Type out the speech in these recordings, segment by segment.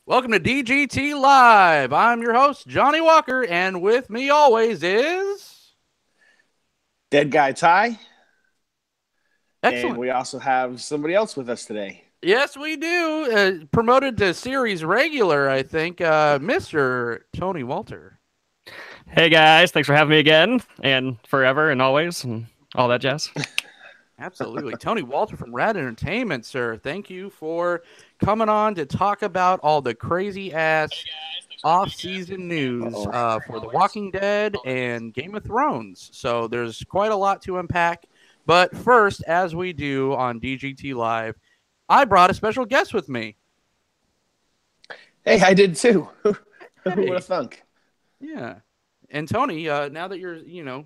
Welcome to DGT Live. I'm your host, Johnny Walker, and with me always is... Dead Guy Ty. Excellent. And we also have somebody else with us today. Yes, we do. Promoted to series regular, I think, Mr. Tony Walter. Hey, guys. Thanks for having me again, and forever and always, and all that jazz. Absolutely. Tony Walter from RAD Entertainment, sir. Thank you for coming on to talk about all the crazy-ass off-season news for The Walking Dead and Game of Thrones. So there's quite a lot to unpack. But first, as we do on DGT Live, I brought a special guest with me. Hey, I did too. Who Hey. would have thunk? Yeah. And Tony, now that you're,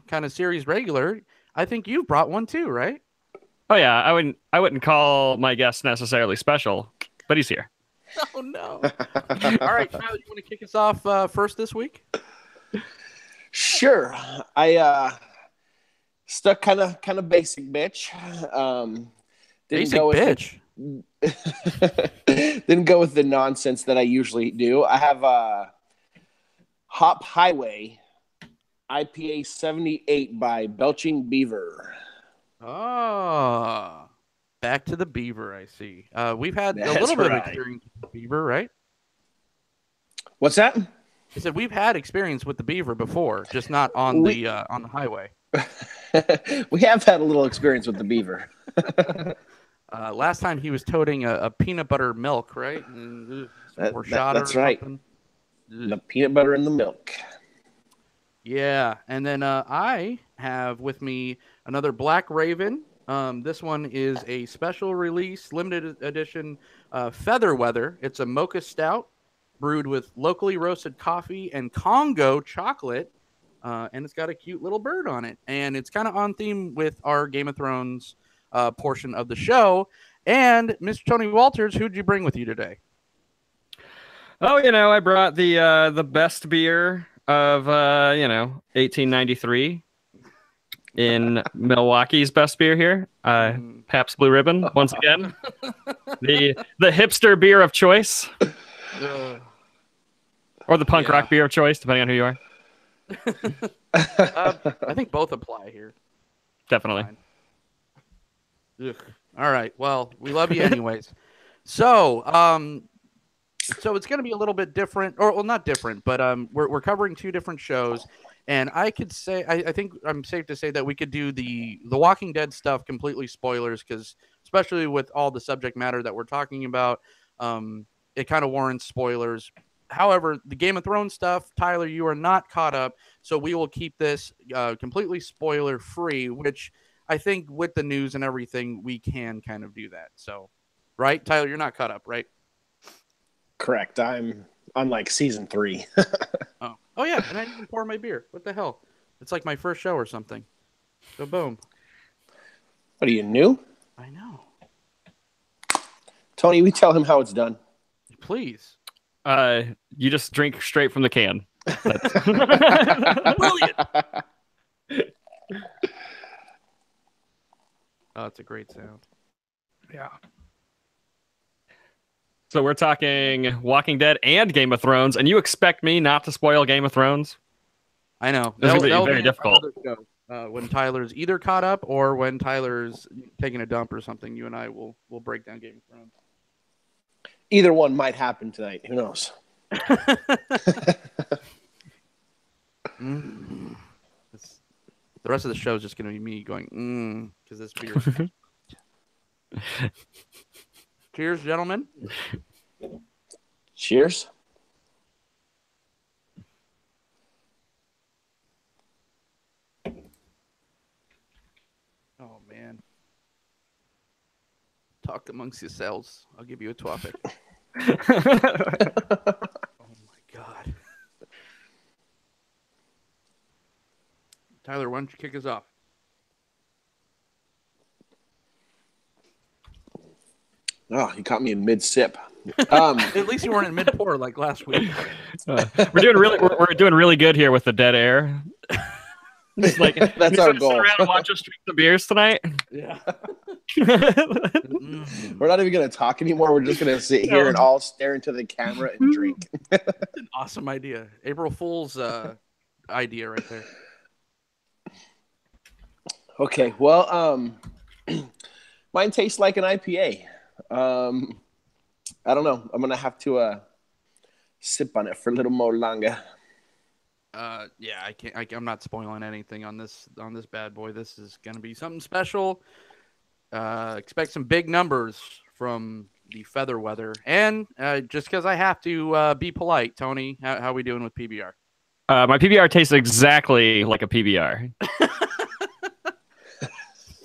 kind of series regular, I think you've brought one too, right? Oh yeah, I wouldn't call my guest necessarily special, but he's here. Oh no! All right, Tyler, you want to kick us off first this week? Sure. I stuck kind of basic bitch. Basic bitch. Didn't go with the nonsense that I usually do. I have Hop Highway IPA 78 by Belching Beaver. Oh, back to the Beaver, I see. We've had a That's little bit of right. experience with the Beaver, right? What's that? I said we've had experience with the Beaver before, just not on the highway. We have had a little experience with the Beaver. Last time he was toting a peanut butter milk, right? And, That's right. The peanut butter and the milk. Yeah, and then I have with me another Black Raven. This one is a special release, limited edition Feather Weather. It's a mocha stout brewed with locally roasted coffee and Congo chocolate, and it's got a cute little bird on it. And it's kind of on theme with our Game of Thrones portion of the show. And Mr. Tony Walters, who'd you bring with you today? Oh, I brought the best beer of 1893 in Milwaukee's best beer here, Pabst Blue Ribbon once again, the hipster beer of choice, or the punk rock beer of choice, depending on who you are. I think both apply here. Definitely. Ugh. All right. Well, we love you anyways. So it's going to be a little bit different, or well, not different, but we're covering two different shows, and I could say I think I'm safe to say that we could do the Walking Dead stuff completely spoilers, because especially with all the subject matter that we're talking about, it kind of warrants spoilers. However, the Game of Thrones stuff, Tyler, you are not caught up, so we will keep this completely spoiler free, which I think with the news and everything, we can kind of do that. So, right, Tyler, you're not caught up, right? Correct. I'm on like season 3. Oh yeah, and I didn't even pour my beer. What the hell? It's like my first show or something. So boom. What are you, new? I know. Tony, we tell him how it's done. Please. You just drink straight from the can. Brilliant. Oh, it's a great sound. Yeah. So we're talking Walking Dead and Game of Thrones, and you expect me not to spoil Game of Thrones? I know. This is going to be very difficult. When Tyler's either caught up or when Tyler's taking a dump or something, you and I will break down Game of Thrones. Either one might happen tonight. Who knows? The rest of the show is just going to be me going, because this beer. Cheers, gentlemen. Cheers. Oh, man. Talk amongst yourselves. I'll give you a topic. Oh, my God. Tyler, why don't you kick us off? Oh, you caught me in mid-sip. At least you weren't in mid-pour like last week. We're doing really good here with the dead air. Just like That's our goal. Sit around and watch us drink some beers tonight. Yeah. We're not even going to talk anymore. We're just going to sit here and all stare into the camera and drink. That's an awesome idea. April Fool's idea right there. Okay, well, mine tastes like an IPA. I don't know. I'm gonna have to sip on it for a little more longer. Yeah, I can't. I'm not spoiling anything on this bad boy. This is gonna be something special. Expect some big numbers from the Feather Weather, and just because I have to be polite, Tony, how we doing with PBR? My PBR tastes exactly like a PBR.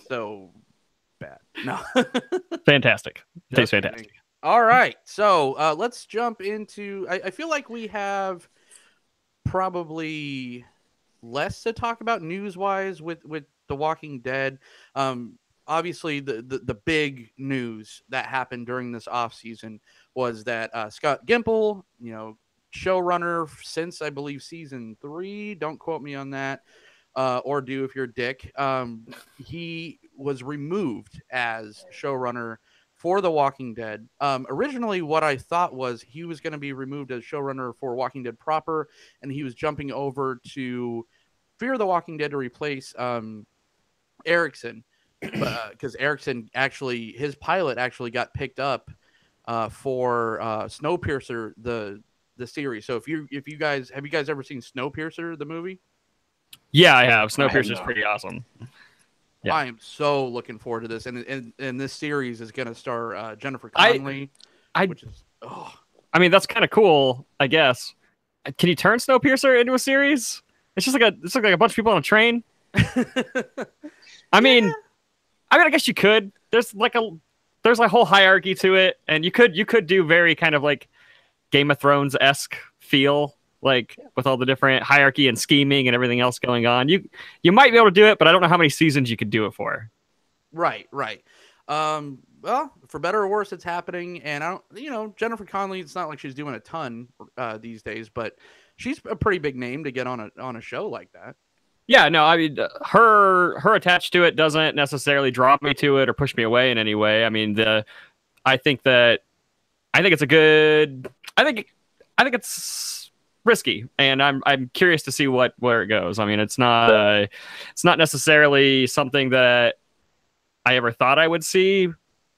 So bad. No. Fantastic. Tastes fantastic. All right. So let's jump into. I feel like we have probably less to talk about news-wise with The Walking Dead. Obviously, the big news that happened during this off season was that Scott Gimple, showrunner since I believe season 3. Don't quote me on that. Or do if you're a dick. He was removed as showrunner for The Walking Dead. Originally, what I thought was he was going to be removed as showrunner for Walking Dead proper, and he was jumping over to Fear the Walking Dead to replace Erickson, because Erickson actually, his pilot actually got picked up for Snowpiercer, the series. So if you guys have you guys ever seen Snowpiercer, the movie? Yeah, I have. Snowpiercer is pretty awesome. Yeah. I am so looking forward to this, and this series is going to star Jennifer Connelly, which is I mean, that's kind of cool, I guess. Can you turn Snowpiercer into a series? It's just like a bunch of people on a train. I mean, I guess you could. There's a whole hierarchy to it, and you could do very kind of like Game of Thrones-esque feel, like with all the different hierarchy and scheming and everything else going on. You might be able to do it, but I don't know how many seasons you could do it for. Right. Well, for better or worse, it's happening, and I don't, Jennifer Connelly. It's not like she's doing a ton these days, but she's a pretty big name to get on a show like that. Yeah, no, I mean, her attached to it doesn't necessarily draw me to it or push me away in any way. I mean, I think it's a good. I think it's risky, and I'm curious to see where it goes. I mean, it's not necessarily something that I ever thought I would see,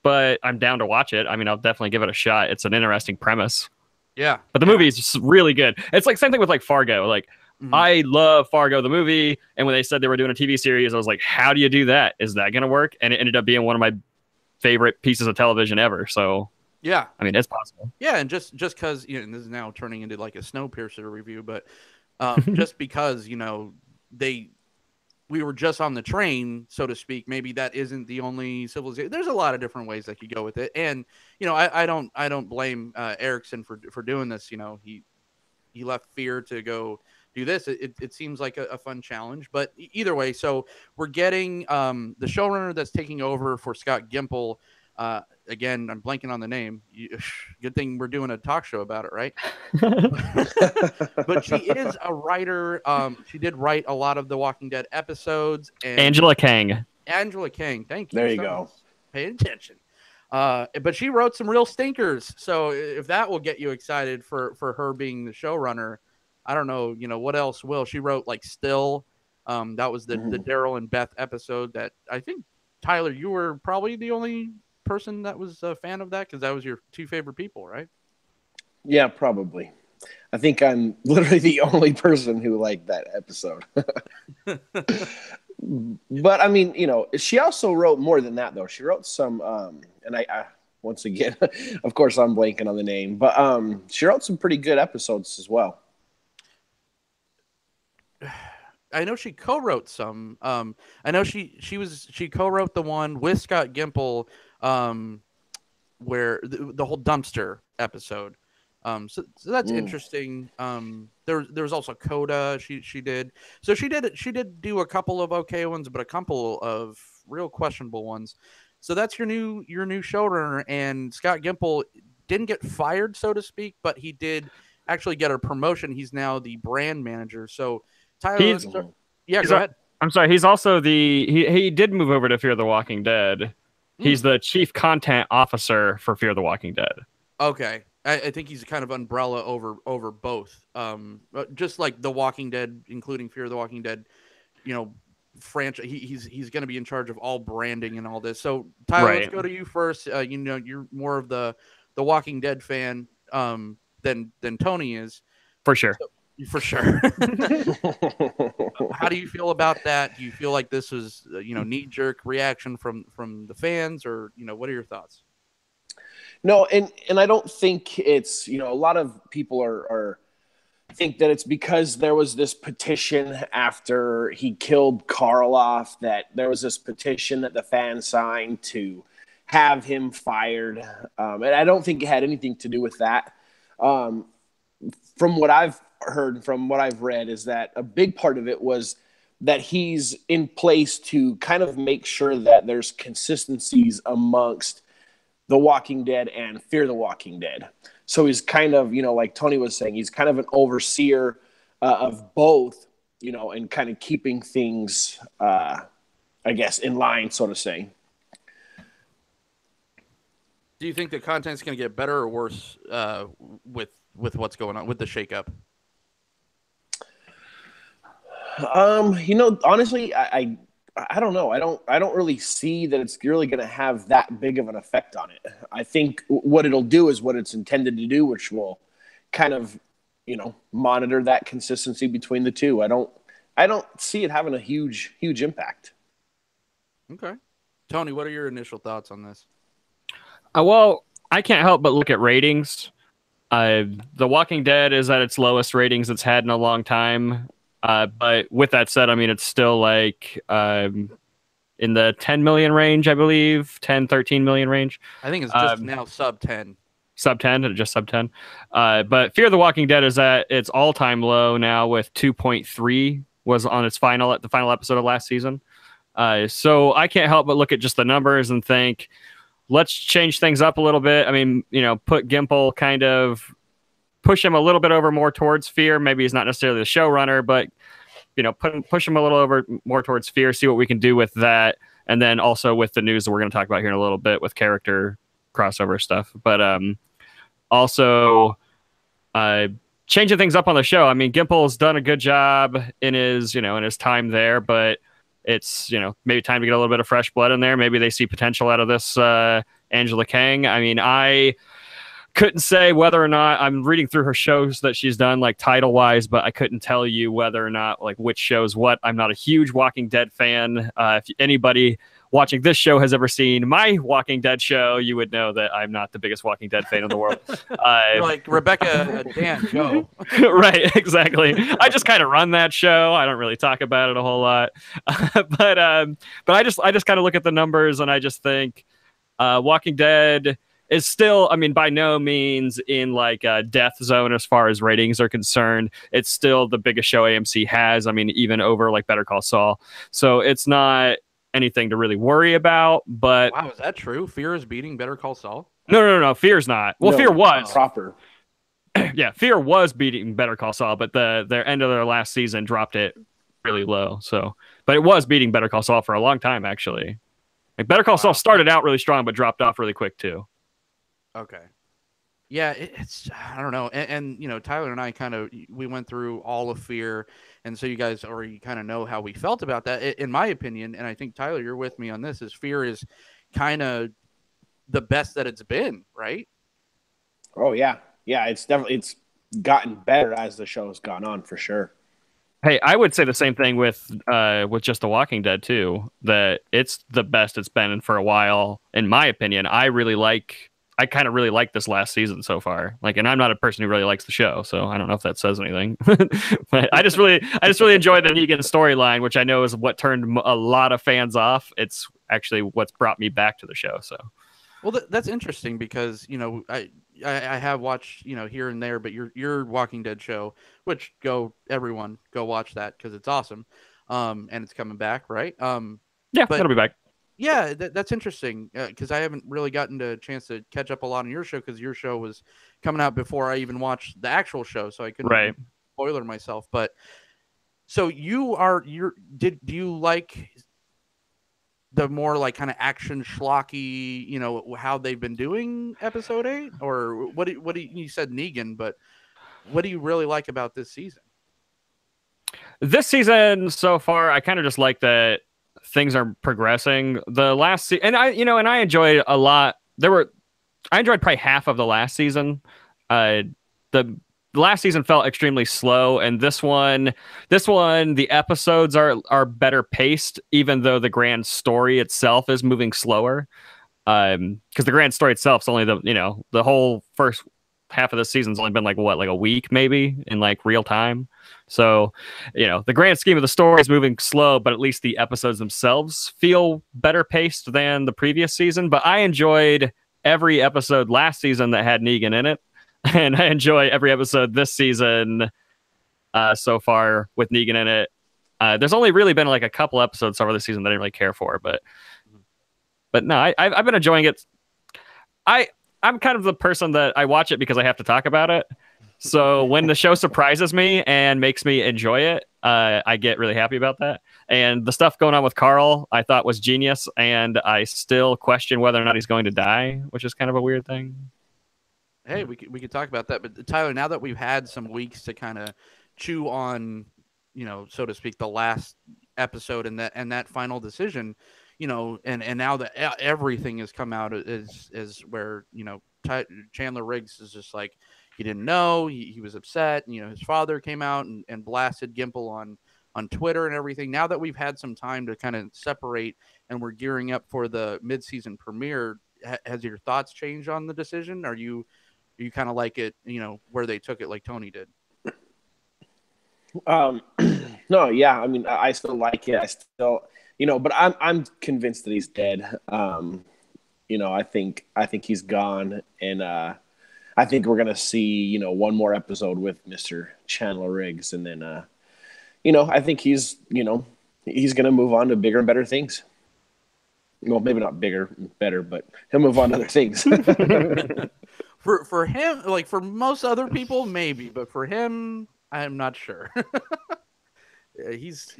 but I'm down to watch it. I mean, I'll definitely give it a shot. It's an interesting premise. Yeah, but the movie is just really good. It's like same thing with like Fargo. Like I love Fargo the movie, and when they said they were doing a TV series, I was like, how do you do that? Is that going to work? And it ended up being one of my favorite pieces of television ever. So yeah, I mean, it's possible. Yeah, and just because and this is now turning into like a Snowpiercer review, but just because we were just on the train, so to speak, maybe that isn't the only civilization. There's a lot of different ways that you go with it, and I don't blame Erickson for doing this. He left Fear to go do this. It seems like a fun challenge, but either way, so we're getting the showrunner that's taking over for Scott Gimple. Again, I'm blanking on the name. Good thing we're doing a talk show about it, right? But she is a writer. She did write a lot of the Walking Dead episodes. And Angela Kang. Thank you. There you go. Pay attention. But she wrote some real stinkers. So if that will get you excited for her being the showrunner, I don't know. What else will? She wrote like Still. That was the Daryl and Beth episode that I think, Tyler, you were probably the only person that was a fan of that, because that was your two favorite people, right? Yeah, probably. I think I'm literally the only person who liked that episode. But I mean, she also wrote more than that, though. She wrote some, and I once again, of course, I'm blanking on the name, but she wrote some pretty good episodes as well. I know she co-wrote some. I know she co-wrote the one with Scott Gimple, where the whole dumpster episode. So that's interesting. There was also Coda. She did. So she did do a couple of okay ones, but a couple of real questionable ones. So that's your new showrunner, and Scott Gimple didn't get fired, so to speak, but he did actually get a promotion. He's now the brand manager. So Tyler, go ahead. I'm sorry. He's also he did move over to Fear the Walking Dead. He's the chief content officer for Fear the Walking Dead. Okay. I think he's kind of umbrella over both. Just like The Walking Dead, including Fear the Walking Dead, franchise. He's going to be in charge of all branding and all this. So Tyler, let's go to you first. You're more of the Walking Dead fan than Tony is. For sure. For sure. How do you feel about that? Do you feel like this was knee-jerk reaction from the fans, or what are your thoughts? No, and I don't think it's a lot of people are think that it's because there was this petition after he killed Carl off, that there was this petition that the fans signed to have him fired, and I don't think it had anything to do with that. From what I've heard, from what I've read, is that a big part of it was that he's in place to kind of make sure that there's consistencies amongst The Walking Dead and Fear the Walking Dead. So he's kind of, like Tony was saying, he's kind of an overseer of both, and kind of keeping things, I guess, in line, so to say. Do you think the content's going to get better or worse with what's going on with the shakeup? Honestly, I don't know. I don't really see that it's really going to have that big of an effect on it. I think what it'll do is what it's intended to do, which will kind of, monitor that consistency between the two. I don't see it having a huge impact. Okay. Tony, what are your initial thoughts on this? Well, I can't help but look at ratings. The Walking Dead is at its lowest ratings it's had in a long time. But with that said, I mean, it's still like in the 10 million range, I believe, 10, 13 million range. I think it's just now sub 10. Sub 10, just sub 10. But Fear the Walking Dead is at its all-time low now with 2.3 was on its the final episode of last season. So I can't help but look at just the numbers and think, let's change things up a little bit. I mean, put Gimple kind of push him a little bit over more towards Fear. Maybe he's not necessarily the showrunner, but push him a little over more towards Fear, see what we can do with that. And then also with the news that we're going to talk about here in a little bit with character crossover stuff. But also changing things up on the show. I mean, Gimple's done a good job in his time there, but it's, maybe time to get a little bit of fresh blood in there. Maybe they see potential out of this Angela Kang. I mean, I couldn't say whether or not I'm reading through her shows that she's done, like title wise, but I couldn't tell you whether or not like which shows what. I'm not a huge Walking Dead fan. If anybody watching this show has ever seen my Walking Dead show, you would know that I'm not the biggest Walking Dead fan in the world. You're like Rebecca Dan, go. Right, exactly. I just kind of run that show. I don't really talk about it a whole lot. But I just kind of look at the numbers and I just think Walking Dead is still, I mean, by no means in like a death zone as far as ratings are concerned. It's still the biggest show AMC has. I mean, even over like Better Call Saul. So it's not anything to really worry about. But wow, is that true? Fear is beating Better Call Saul? No. Fear's not. Well, no, Fear was proper. Yeah, Fear was beating Better Call Saul, but their end of their last season dropped it really low. So, but it was beating Better Call Saul for a long time actually. Like Better Call Saul started out really strong, but dropped off really quick too. Okay. Yeah, it's I don't know. And Tyler and I we went through all of Fear, and so you guys already kind of know how we felt about that. In my opinion, and I think Tyler, you're with me on this, is Fear is kind of the best that it's been, right? Oh yeah. Yeah, it's gotten better as the show has gone on for sure. Hey, I would say the same thing with just The Walking Dead too, that it's the best it's been for a while, in my opinion. I kind of really like this last season so far. Like, and I'm not a person who really likes the show, so I don't know if that says anything. But I just really enjoy the Negan storyline, which I know is what turned a lot of fans off. It's actually what's brought me back to the show. So, well, that's interesting because I have watched here and there, but your Walking Dead show, which everyone go watch that because it's awesome, and it's coming back, right? Yeah, it'll be back. Yeah, that's interesting because I haven't really gotten a chance to catch up a lot on your show because your show was coming out before I even watched the actual show, so I couldn't spoiler myself. But so do you like the more like kind of action schlocky, you know, how they've been doing episode 8, or what do you said Negan, but what do you really like about this season? This season so far, I kind of just like that things are progressing. The last and I enjoyed a lot. I enjoyed probably half of the last season. The last season felt extremely slow, and this one, the episodes are better paced, even though the grand story itself is moving slower. Because the grand story itself is only the whole first half of the season's only been like a week maybe in like real time. So, the grand scheme of the story is moving slow, but at least the episodes themselves feel better paced than the previous season. But I enjoyed every episode last season that had Negan in it, and I enjoy every episode this season so far with Negan in it. There's only really been like a couple episodes so far this season that I didn't really care for, but no, I've been enjoying it. I'm kind of the person that I watch it because I have to talk about it. So when the show surprises me and makes me enjoy it, I get really happy about that. And the stuff going on with Carl, I thought was genius, and I still question whether or not he's going to die, which is kind of a weird thing. Hey, we could talk about that, but Tyler, now that we've had some weeks to kind of chew on, so to speak, the last episode and that final decision, and now that everything has come out is where Chandler Riggs is just like, he didn't know, he was upset, and his father came out and blasted Gimple on Twitter and everything. Now that we've had some time to kind of separate and we're gearing up for the mid-season premiere, has your thoughts changed on the decision? Are you kind of like it, where they took it like Tony did? No, yeah, I mean, I still like it. I still, but I'm convinced that he's dead. I think he's gone, and I think we're gonna see, one more episode with Mr. Chandler Riggs, and then, I think he's gonna move on to bigger and better things. Well, maybe not bigger and better, but he'll move on to other things. For him, like for most other people, maybe, but for him, I'm not sure. he's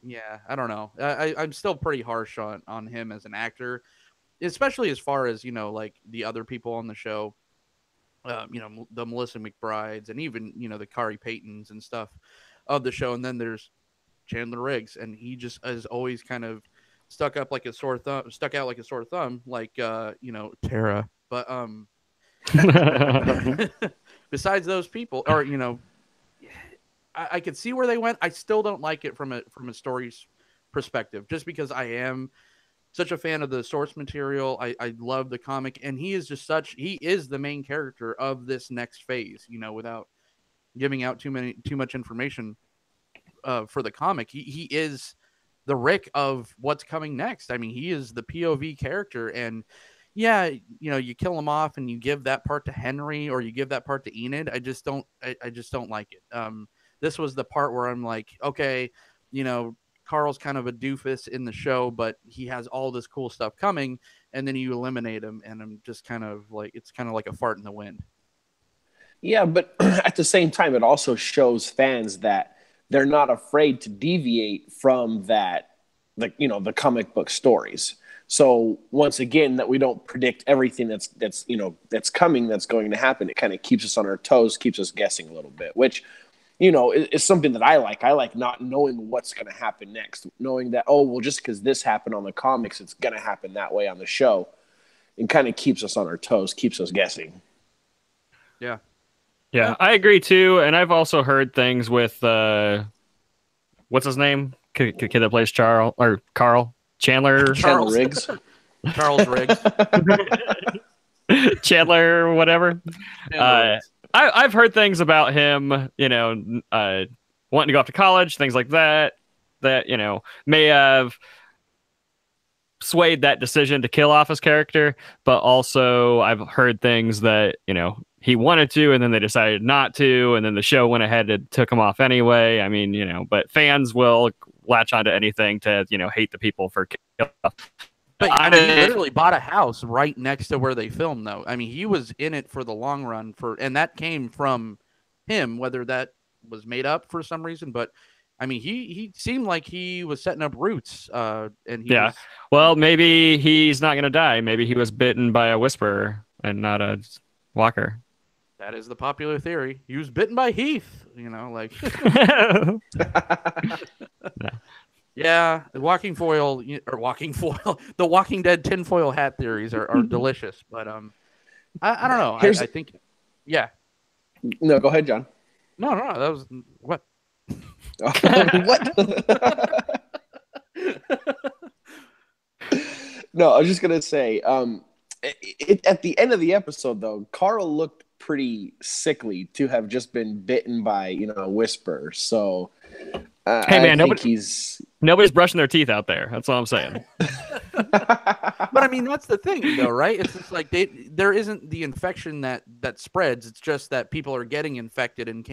yeah, I don't know. I'm still pretty harsh on him as an actor, especially as far as like the other people on the show. The Melissa McBrides and even the Kari Paytons and stuff of the show, and then there's Chandler Riggs, and he just is always kind of stuck out like a sore thumb, like Tara. But besides those people, or I could see where they went. I still don't like it from a story's perspective, just because I am such a fan of the source material. I love the comic, and he is the main character of this next phase, without giving out too much information for the comic. He is the Rick of what's coming next. I mean, he is the POV character, and yeah, you kill him off and you give that part to Henry or you give that part to Enid. I just don't like it. This was the part where I'm like, okay, Carl's kind of a doofus in the show, but he has all this cool stuff coming, and then you eliminate him, and I'm just kind of like, it's kind of like a fart in the wind. Yeah, but at the same time, it also shows fans that they're not afraid to deviate from that, the comic book stories. So once again, that we don't predict everything that's coming, that's going to happen. It kind of keeps us on our toes, keeps us guessing a little bit, which is something that I like. I like not knowing what's going to happen next, knowing that, just because this happened on the comics, it's going to happen that way on the show. It kind of keeps us on our toes, keeps us guessing. Yeah. Yeah, I agree too. And I've also heard things with, what's his name? Kid that plays Carl? Chandler Riggs. Charles Riggs. Chandler, whatever. I've heard things about him, wanting to go off to college, things like that, may have swayed that decision to kill off his character. But also I've heard things that, he wanted to, and then they decided not to, and then the show went ahead and took him off anyway. I mean, but fans will latch onto anything to, hate the people for killing off. But he literally bought a house right next to where they filmed, though. I mean, he was in it for the long run, and that came from him, whether that was made up for some reason. But I mean, he seemed like he was setting up roots, and he Yeah. was. Well, maybe he's not gonna die. Maybe he was bitten by a whisperer and not a walker. That is the popular theory. He was bitten by Heath. You know, like yeah, the walking foil or walking foil, the Walking Dead tinfoil hat theories are delicious. But I don't know. I think, yeah. No, go ahead, John. No, that was what. What? No, I was just gonna say, at the end of the episode, though, Carl looked pretty sickly to have just been bitten by a whisper. So, Hey man, I think he's nobody's brushing their teeth out there. That's all I'm saying. But I mean, that's the thing, though, right? It's just like there isn't the infection that spreads. It's just that people are getting infected and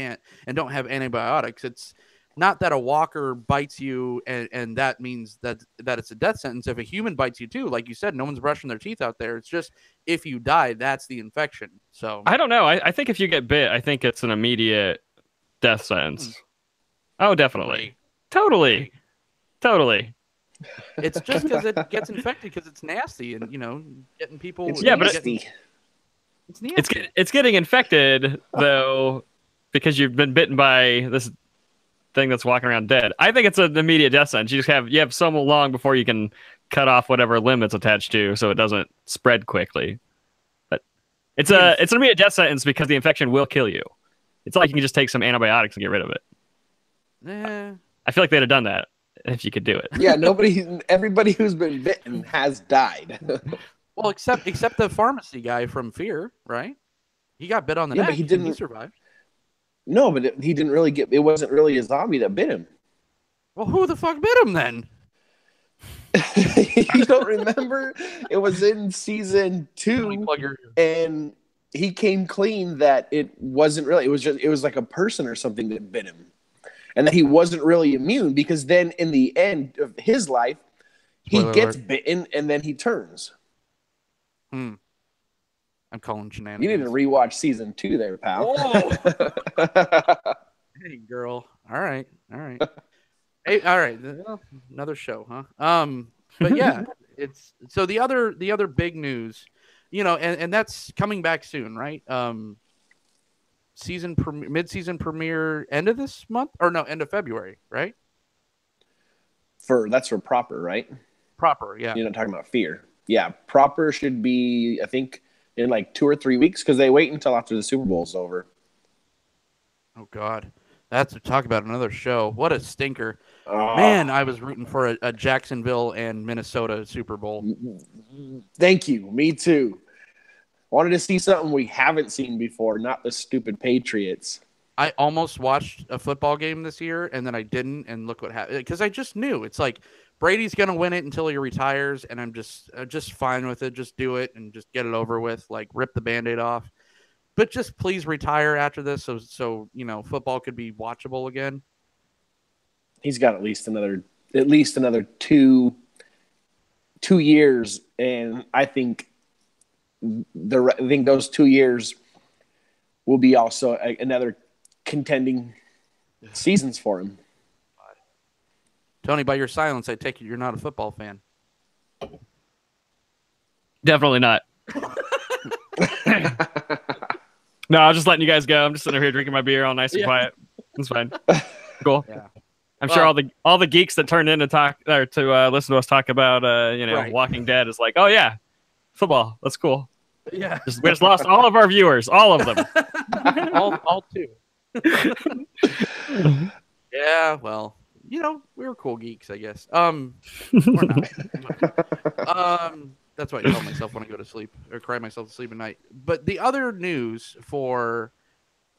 don't have antibiotics. It's not that a walker bites you and that means that it's a death sentence. If a human bites you too, like you said, no one's brushing their teeth out there. It's just if you die, that's the infection. So I don't know. I think if you get bit, I think it's an immediate death sentence. Oh, definitely. Totally. It's just because it gets infected because it's nasty and getting people. It's nasty. It's nasty. It's getting infected though because you've been bitten by this thing that's walking around dead. I think it's an immediate death sentence. You have so long before you can cut off whatever limb it's attached to, so it doesn't spread quickly. But it's an immediate death sentence because the infection will kill you. It's like you can just take some antibiotics and get rid of it. I feel like they'd have done that if you could do it. Yeah, everybody who's been bitten has died. Well, except the pharmacy guy from Fear, right? He got bit on the neck. But he didn't. He survived. No, but he didn't really get. It wasn't really a zombie that bit him. Well, who the fuck bit him then? You don't remember? It was in season 2, and he came clean that it wasn't really. It was like a person or something that bit him, and that he wasn't really immune because then in the end of his life, he gets bitten and then he turns. I'm calling shenanigans. You need to rewatch season 2 there, pal. Hey, girl. All right. Hey, all right. Another show, huh? But yeah, it's so the other big news, and that's coming back soon, right? Mid-season premiere end of this month or no, end of February, right? That's for Proper, right? Proper, yeah. You're not talking about Fear. Yeah, Proper should be, I think, in like 2 or 3 weeks because they wait until after the Super Bowl's over. Oh God, that's to talk about another show. What a stinker! Man, I was rooting for a Jacksonville and Minnesota Super Bowl. Thank you. Me too. Wanted to see something we haven't seen before, not the stupid Patriots. I almost watched a football game this year, and then I didn't, and look what happened. Because I just knew. It's like Brady's going to win it until he retires, and I'm just fine with it. Just do it and just get it over with. Like, rip the Band-Aid off. But just please retire after this so football could be watchable again. He's got at least another 2 years, and I think those 2 years will be also another contending seasons for him. Tony, by your silence, I take it you're not a football fan. Definitely not. No, I was just letting you guys go. I'm just sitting here drinking my beer all nice and quiet. It's fine. Cool. Yeah. I'm sure all the geeks that turned in to talk or to listen to us talk about Walking Dead is like, oh yeah, football. That's cool. Yeah. We just lost all of our viewers, all of them. all 2. Yeah, well, we were cool geeks, I guess. We're not. That's what I tell myself when I go to sleep or cry myself to sleep at night. But the other news for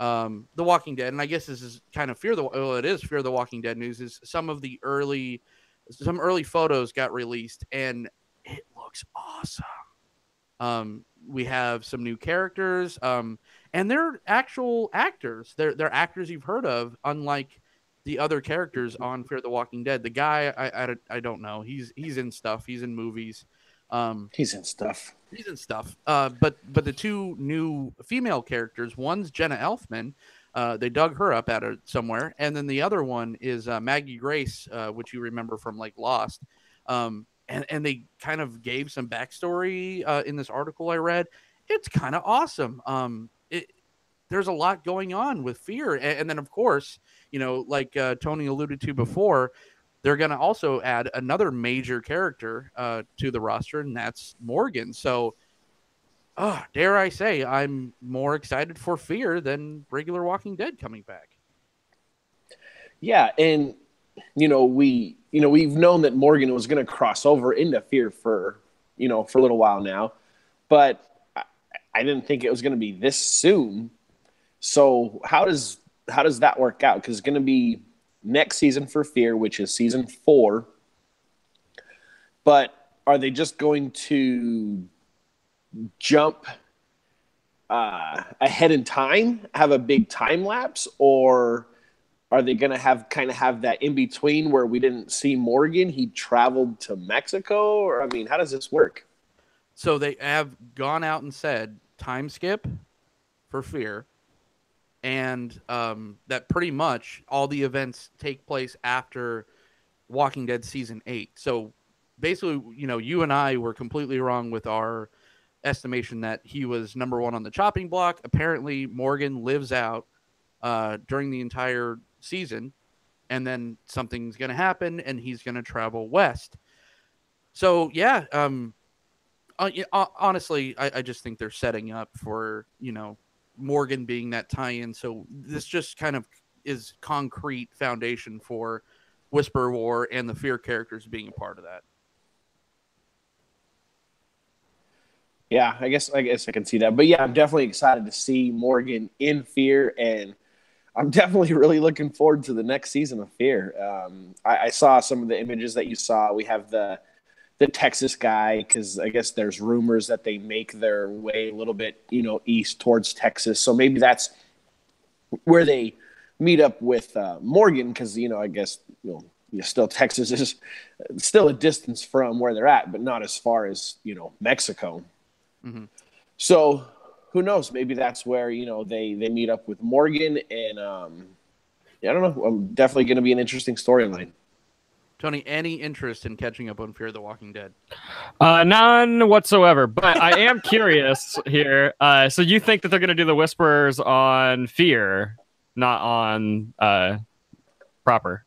The Walking Dead, and I guess this is kind of Fear the Walking Dead news, is some early photos got released, and it looks awesome. We have some new characters, and they're actual actors. They're actors you've heard of, unlike the other characters on Fear the Walking Dead. The guy, I don't know. He's in stuff. He's in movies. He's in stuff. But the 2 new female characters, one's Jenna Elfman, They dug her up out of somewhere, and then the other one is Maggie Grace, which you remember from like Lost. And they kind of gave some backstory in this article I read. It's kind of awesome. There's a lot going on with Fear, and then of course, like Tony alluded to before, they're going to also add another major character to the roster, and that's Morgan. So, dare I say, I'm more excited for Fear than regular Walking Dead coming back. Yeah, and we've known that Morgan was going to cross over into Fear for a little while now, but I didn't think it was going to be this soon. So how does that work out? Because it's going to be next season for Fear, which is season 4. But are they just going to jump ahead in time, have a big time lapse, or are they going to have that in between where we didn't see Morgan? He traveled to Mexico, or I mean, how does this work? So they have gone out and said time skip for Fear, and that pretty much all the events take place after Walking Dead season 8. So basically, you and I were completely wrong with our estimation that he was number 1 on the chopping block. Apparently, Morgan lives out during the entire season, and then something's going to happen, and he's going to travel west. So, yeah, honestly, I just think they're setting up for, Morgan being that tie-in. So this just kind of is concrete foundation for Whisper War and the Fear characters being a part of that. Yeah, I guess I can see that. But yeah, I'm definitely excited to see Morgan in Fear, and I'm definitely really looking forward to the next season of Fear. I saw some of the images that you saw. We have the Texas guy, because I guess there's rumors that they make their way a little bit, east towards Texas. So maybe that's where they meet up with Morgan, because, I guess, still Texas is still a distance from where they're at, but not as far as, Mexico. Mm-hmm. So who knows? Maybe that's where, they meet up with Morgan, and I don't know. Definitely going to be an interesting storyline. Tony, any interest in catching up on Fear the Walking Dead? None whatsoever, but I am curious here. So you think that they're going to do the Whisperers on Fear, not on proper?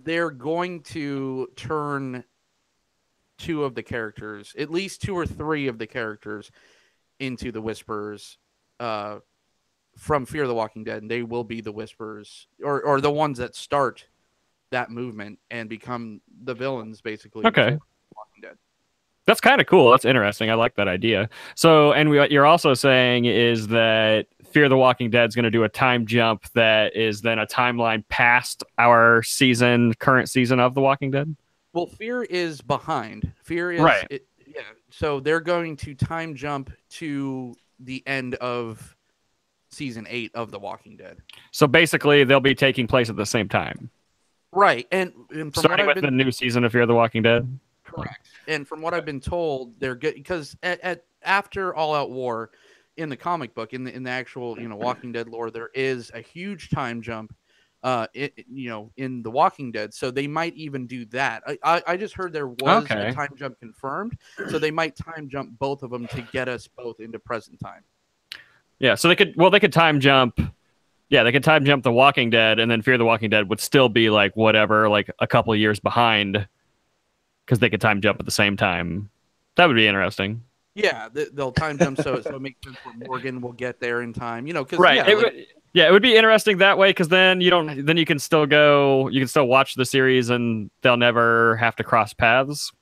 They're going to turn 2 of the characters, at least 2 or 3 of the characters, into the Whisperers from Fear the Walking Dead, and they will be the Whisperers, or the ones that start that movement and become the villains, basically. Okay. Walking Dead. That's kind of cool. That's interesting. I like that idea. So, and what you're also saying is that Fear the Walking Dead is going to do a time jump that is then a timeline past our current season of The Walking Dead? Well, Fear is behind. Fear is... Right. Yeah. So they're going to time jump to the end of season 8 of The Walking Dead. So basically, they'll be taking place at the same time. Right, and from starting with the new season of Fear the Walking Dead. Correct. And from what I've been told, they're good because after All Out War, in the comic book, in the actual Walking Dead lore, there is a huge time jump, in the Walking Dead. So they might even do that. I just heard there was a time jump confirmed, so they might time jump both of them to get us both into present time. Yeah, so they could time jump. Yeah, they could time jump The Walking Dead, and then Fear the Walking Dead would still be like a couple of years behind, because they could time jump at the same time. That would be interesting. Yeah, they'll time jump so it makes sense where Morgan will get there in time. Because right. It would be interesting that way, because then you can still watch the series and they'll never have to cross paths.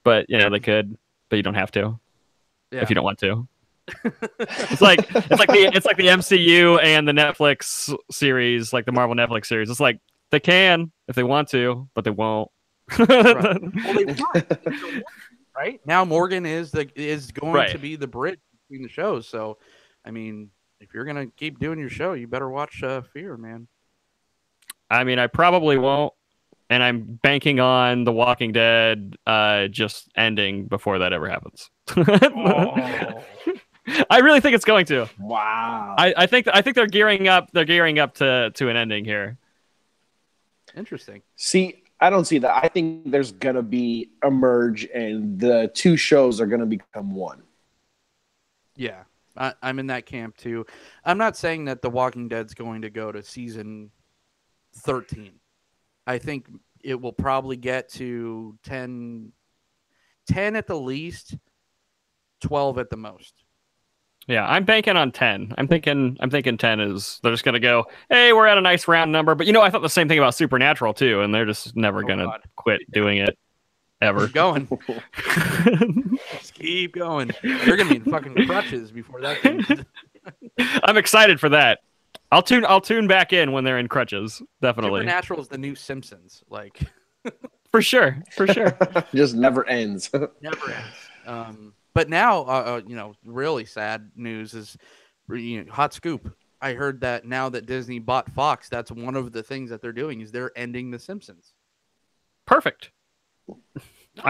But they could, but you don't have to if you don't want to. It's like the MCU and the Netflix series, like the Marvel Netflix series. It's like they can if they want to, but they won't. Right. Well, they want. Right now, Morgan is going to be the bridge between the shows. So, I mean, if you're gonna keep doing your show, you better watch Fear, man. I mean, I probably won't, and I'm banking on The Walking Dead just ending before that ever happens. I really think it's going to. Wow. I think they're gearing up. They're gearing up to an ending here. Interesting. See, I don't see that. I think there's gonna be a merge, and the two shows are gonna become one. Yeah, I'm in that camp too. I'm not saying that The Walking Dead's going to go to season 13. I think it will probably get to 10 at the least, 12 at the most. Yeah, I'm banking on 10. I'm thinking 10 is they're just gonna go, hey, we're at a nice round number. But I thought the same thing about Supernatural too, and they're just never gonna quit doing it ever. Keep going. Just keep going. They're gonna be in fucking crutches before that thing. I'm excited for that. I'll tune back in when they're in crutches. Definitely. Supernatural is the new Simpsons, like for sure. Just never ends. Never ends. But now, really sad news is, hot scoop. I heard that now that Disney bought Fox, that's one of the things that they're doing is they're ending The Simpsons. Perfect. I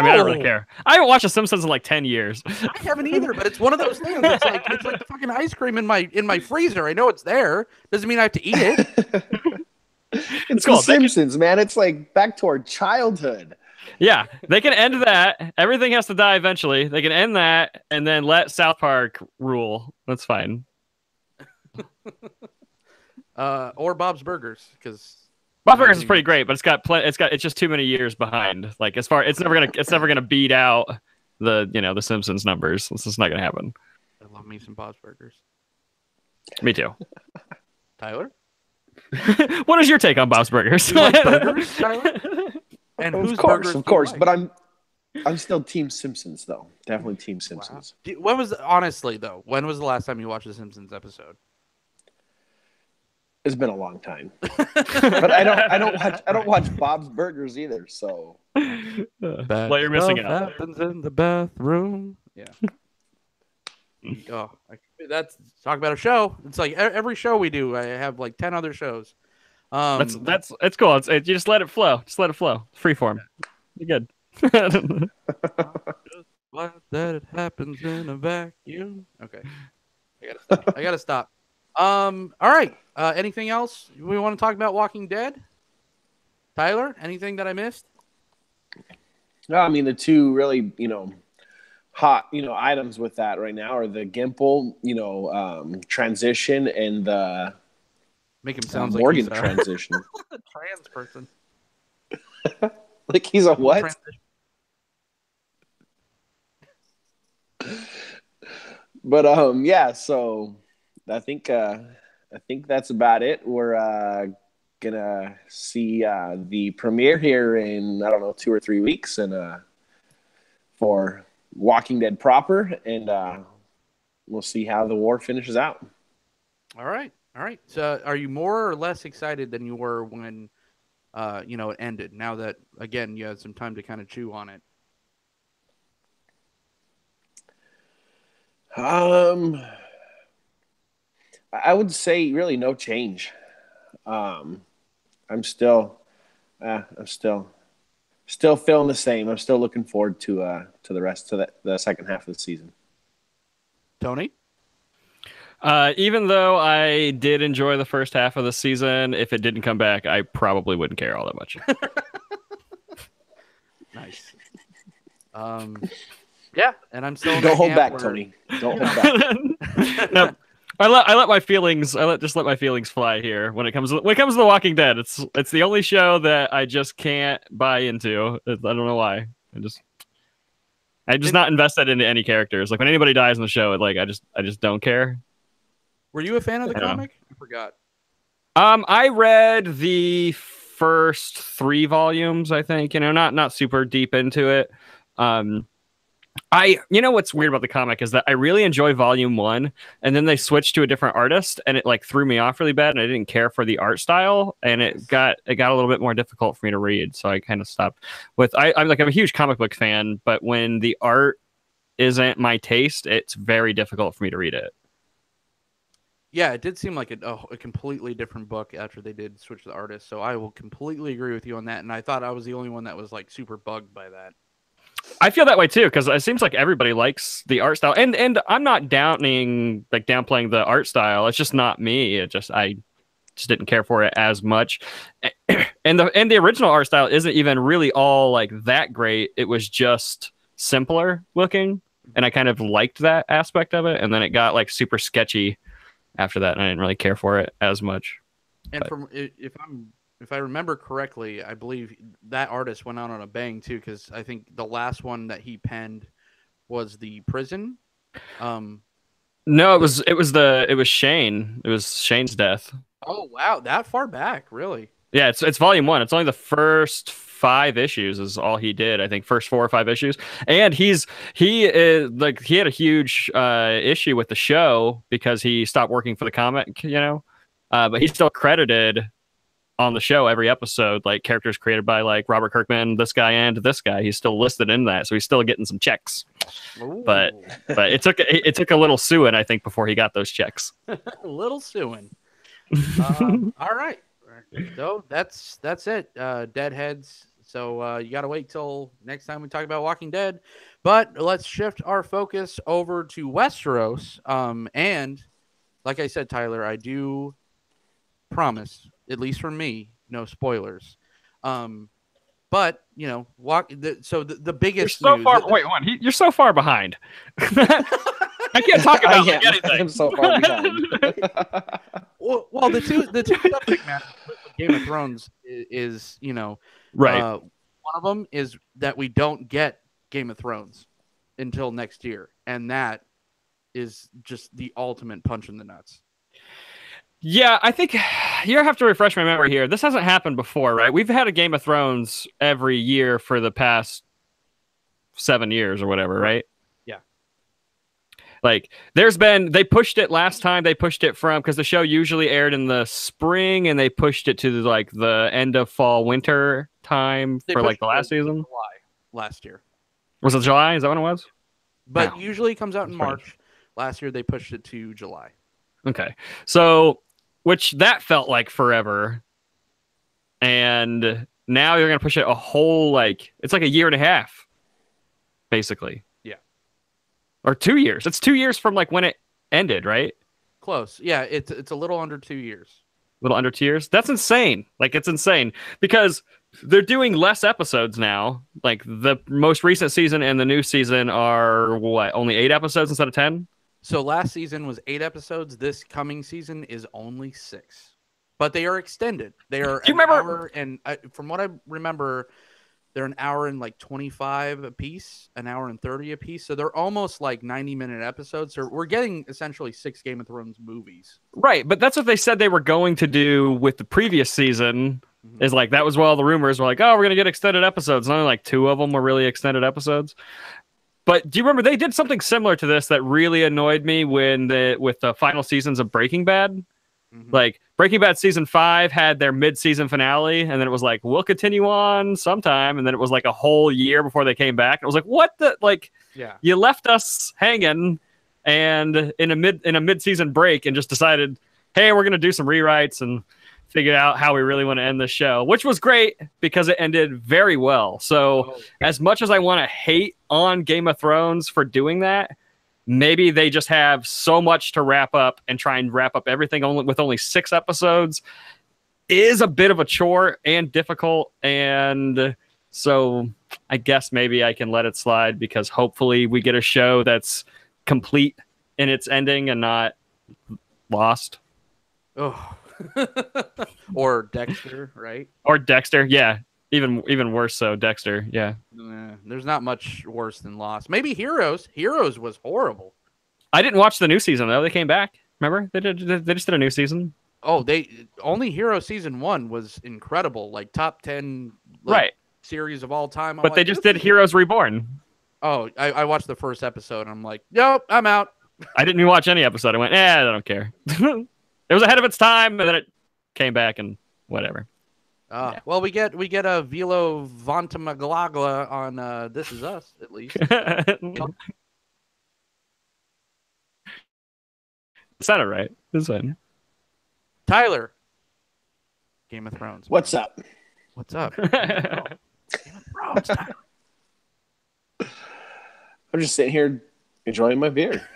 mean, I don't really care. I haven't watched The Simpsons in like 10 years. I haven't either, but it's one of those things. It's like the fucking ice cream in my freezer. I know it's there. Doesn't mean I have to eat it. It's cool. The Simpsons, man. It's like back to our childhood. Yeah, they can end that. Everything has to die eventually. They can end that and then let South Park rule. That's fine. Or Bob's Burgers, because Bob's Burgers is pretty great, but it's just too many years behind. Like it's never gonna beat out the Simpsons numbers. It's just not gonna happen. I love me some Bob's Burgers. Me too. Tyler, what is your take on Bob's Burgers? You like burgers, Tyler? And of course, but I'm still Team Simpsons though. Definitely Team Simpsons. Wow. When was the last time you watched a Simpsons episode? It's been a long time, but I don't watch Bob's Burgers either. So, well, you're missing out. Happens in the bathroom. Yeah. That's talk about a show. It's like every show we do. I have like 10 other shows. It's cool. You just let it flow. Just let it flow. Freeform. You're good. Glad that it happens in a vacuum. Okay. I gotta stop. All right. Anything else we want to talk about Walking Dead? Tyler, anything that I missed? No, I mean the two really, hot, items with that right now are the Gimple, transition and the make him sound Morgan like he's transition. A trans person. Like he's a what? But yeah, so I think that's about it. We're gonna see the premiere here in 2 or 3 weeks, and for Walking Dead proper, and we'll see how the war finishes out. All right. So, are you more or less excited than you were when it ended? Now that again you had some time to kind of chew on it. I would say really no change. I'm still feeling the same. I'm still looking forward to the rest of the second half of the season. Tony? Even though I did enjoy the first half of the season, if it didn't come back, I probably wouldn't care all that much. Nice. Yeah, and I'm still. Don't hold back, Tony. Don't hold back. No, I let my feelings. Let my feelings fly here when it comes to The Walking Dead. It's the only show that I just can't buy into. I don't know why. I'm just not invested into any characters. Like when anybody dies in the show, I just don't care. Were you a fan of the comic? I forgot. I read the first 3 volumes. I think not super deep into it. What's weird about the comic is that I really enjoy volume 1, and then they switched to a different artist, and it threw me off really bad, and I didn't care for the art style, and it got a little bit more difficult for me to read, so I kind of stopped with. I'm a huge comic book fan, but when the art isn't my taste, it's very difficult for me to read it. Yeah, it did seem like a completely different book after they did switch the artist, so I will completely agree with you on that, and I thought I was the only one that was super bugged by that. I feel that way too, because it seems like everybody likes the art style, and I'm not downplaying the art style. It's just not me. I just didn't care for it as much. And the original art style isn't even really all like that great. It was just simpler looking, and I kind of liked that aspect of it. And then it got like super sketchy after that, and I didn't really care for it as much. And But from if I remember correctly, I believe that artist went out on a bang too, because I think the last one that he penned was the prison. no, it was Shane. It was Shane's death. Oh wow, that far back, really? Yeah, it's volume 1. It's only the first 5 issues is all he did. I think first 4 or 5 issues, and he is like he had a huge issue with the show because he stopped working for the comic, but he's still credited on the show every episode, like characters created by like Robert Kirkman, this guy, and this guy. He's still listed in that, so he's still getting some checks. Ooh. But it took a little suing, I think, before he got those checks. A little suing. All right. So that's it. Deadheads. So you got to wait till next time we talk about Walking Dead. But let's shift our focus over to Westeros. And like I said, Tyler, I do promise, at least for me, no spoilers. But the biggest You're so news. far. Wait, you're so far behind. I can't talk about like anything. I'm so far behind. Well, the two subject matters with Game of Thrones is Right. One of them is that we don't get Game of Thrones until next year, and that is just the ultimate punch in the nuts. Yeah, I think you have to refresh my memory here. This hasn't happened before, right? We've had a Game of Thrones every year for the past 7 years or whatever, right? Yeah. Like, they pushed it last time. They pushed it from, because the show usually aired in the spring, and they pushed it to like the end of fall, winter time for like the last season. July last year. Was it July? Is that when it was? But No. usually it comes out in March. Last year they pushed it to July. Okay. So, which that felt like forever. And now you're going to push it a whole, like, it's like a year and a half, basically. Yeah. Or 2 years. It's 2 years from like when it ended, right? Close. Yeah, it's a little under 2 years. A little under 2 years. That's insane. Like, it's insane because they're doing less episodes now. Like, the most recent season and the new season are only 8 episodes instead of 10? So last season was 8 episodes. This coming season is only 6, but they are extended. They are hour, and from what I remember, they're an hour and like 25 a piece, an hour and 30 a piece. So they're almost like 90-minute episodes. So we're getting essentially 6 Game of Thrones movies. Right, but that's what they said they were going to do with the previous season. Mm-hmm. Is like that was where all the rumors were like, oh, we're gonna get extended episodes. And only like 2 of them were really extended episodes. But do you remember they did something similar to this that really annoyed me with the final seasons of Breaking Bad? Mm-hmm. Like Breaking Bad season 5 had their mid-season finale, and then it was like, we'll continue on sometime, and then it was like a whole year before they came back. And it was like, what the yeah. You left us hanging and in a mid-season break and just decided, hey, we're gonna do some rewrites and figured out how we really want to end the show, which was great because it ended very well. So as much as I want to hate on Game of Thrones for doing that, maybe they just have so much to wrap up and try and wrap up everything with only 6 episodes is a bit of a chore and difficult. And so I guess maybe I can let it slide because hopefully we get a show that's complete in its ending and not lost. Oh. Or Dexter, right? Or Dexter, yeah. Even worse so, Dexter, yeah. There's not much worse than Lost. Maybe Heroes. Heroes was horrible. I didn't watch the new season though. They came back. Remember? They just did a new season. Oh, they only Hero season 1 was incredible, like top 10 series of all time. But they just did Heroes Reborn. Oh, I watched the first episode and I'm like, nope, I'm out. I didn't even watch any episode. I went, I don't care. It was ahead of its time, and then it came back and whatever. Yeah. Well, we get a Vilo Vantamagla on This Is Us, at least. Sounded right. This one. Tyler. Game of Thrones. What's up? What's up? Game of Thrones, Tyler. I'm just sitting here enjoying my beer,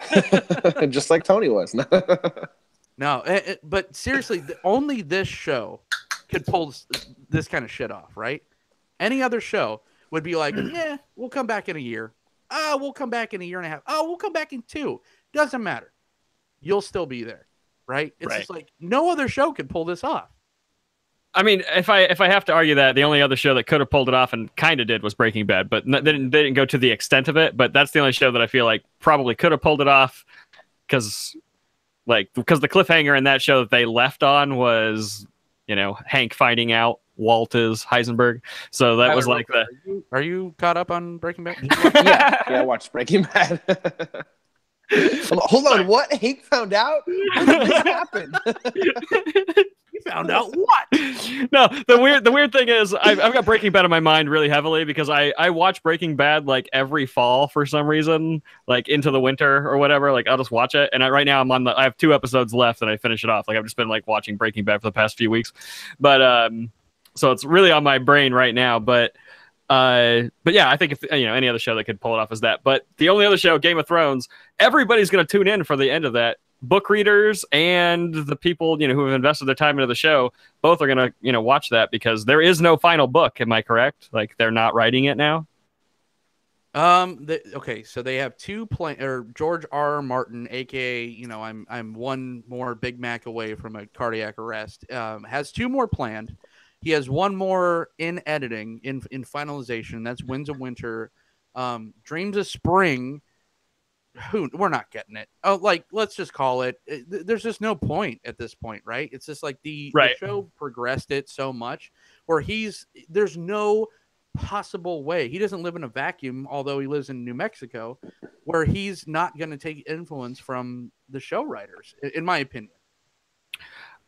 just like Tony was. No, but seriously, only this show could pull this kind of shit off, right? Any other show would be like, yeah, we'll come back in a year. Oh, we'll come back in a year and a half. Oh, we'll come back in 2. Doesn't matter. You'll still be there, right? It's just like no other show could pull this off. I mean, if I have to argue that, the only other show that could have pulled it off and kind of did was Breaking Bad, but they didn't go to the extent of it. But that's the only show that I feel like probably could have pulled it off because the cliffhanger in that show that they left on was, Hank finding out Walt is Heisenberg. So that was like the. Are you caught up on Breaking Bad? Yeah, I watched Breaking Bad. Hold on, what? Hank found out? When did this happen? You found out what? No, the weird thing is I've got Breaking Bad in my mind really heavily because I watch Breaking Bad like every fall for some reason, like into the winter or whatever. Like I'll just watch it, and right now I have 2 episodes left and I finish it off. Like I've just been like watching Breaking Bad for the past few weeks, but so it's really on my brain right now. But yeah, I think if any other show that could pull it off is that. But the only other show, Game of Thrones, everybody's going to tune in for the end of that. Book readers and the people who have invested their time into the show both are going to watch that because there is no final book. Am I correct? Like they're not writing it now. Okay, so they have 2 George R. Martin, aka I'm one more Big Mac away from a cardiac arrest. Has 2 more planned. He has 1 more in editing, in finalization. That's Winds of Winter. Dreams of Spring. We're not getting it. Oh, let's just call it. There's just no point at this point, right? It's just like the show progressed it so much where there's no possible way. He doesn't live in a vacuum, although he lives in New Mexico, where he's not going to take influence from the show writers, in my opinion.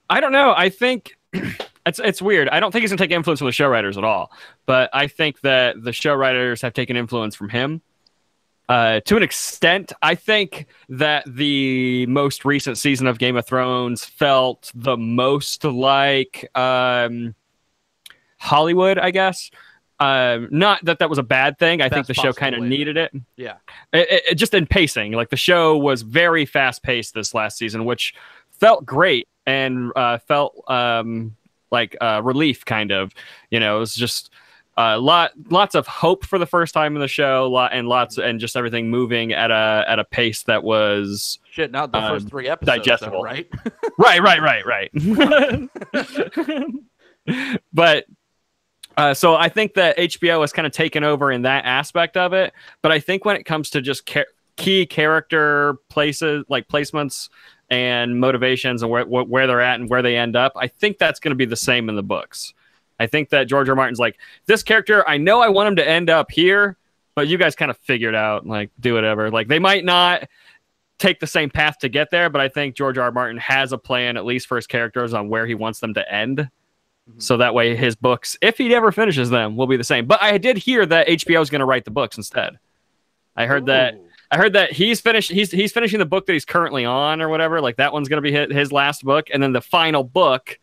I don't know. I think it's weird. I don't think he's going to take influence from the show writers at all, but I think that the show writers have taken influence from him. To an extent, I think that the most recent season of Game of Thrones felt the most like Hollywood, I guess. Not that was a bad thing. I think the show kind of needed it. Yeah. It just in pacing. Like the show was very fast paced this last season, which felt great and felt like relief, kind of. It was just. Lots of hope for the first time in the show, and just everything moving at a pace that was not the first 3 episodes, digestible, though, right? right. But so I think that HBO has kind of taken over in that aspect of it. But I think when it comes to just key character places, like placements and motivations, and where they're at and where they end up, I think that's going to be the same in the books. I think that George R. Martin's like, this character, I know I want him to end up here, but you guys kind of figure it out, like, do whatever. Like, they might not take the same path to get there, but I think George R. Martin has a plan, at least for his characters, on where he wants them to end. Mm-hmm. So that way his books, if he ever finishes them, will be the same. But I did hear that HBO is going to write the books instead. I heard that he's finishing the book that he's currently on or whatever. Like, that one's going to be his last book. And then the final book,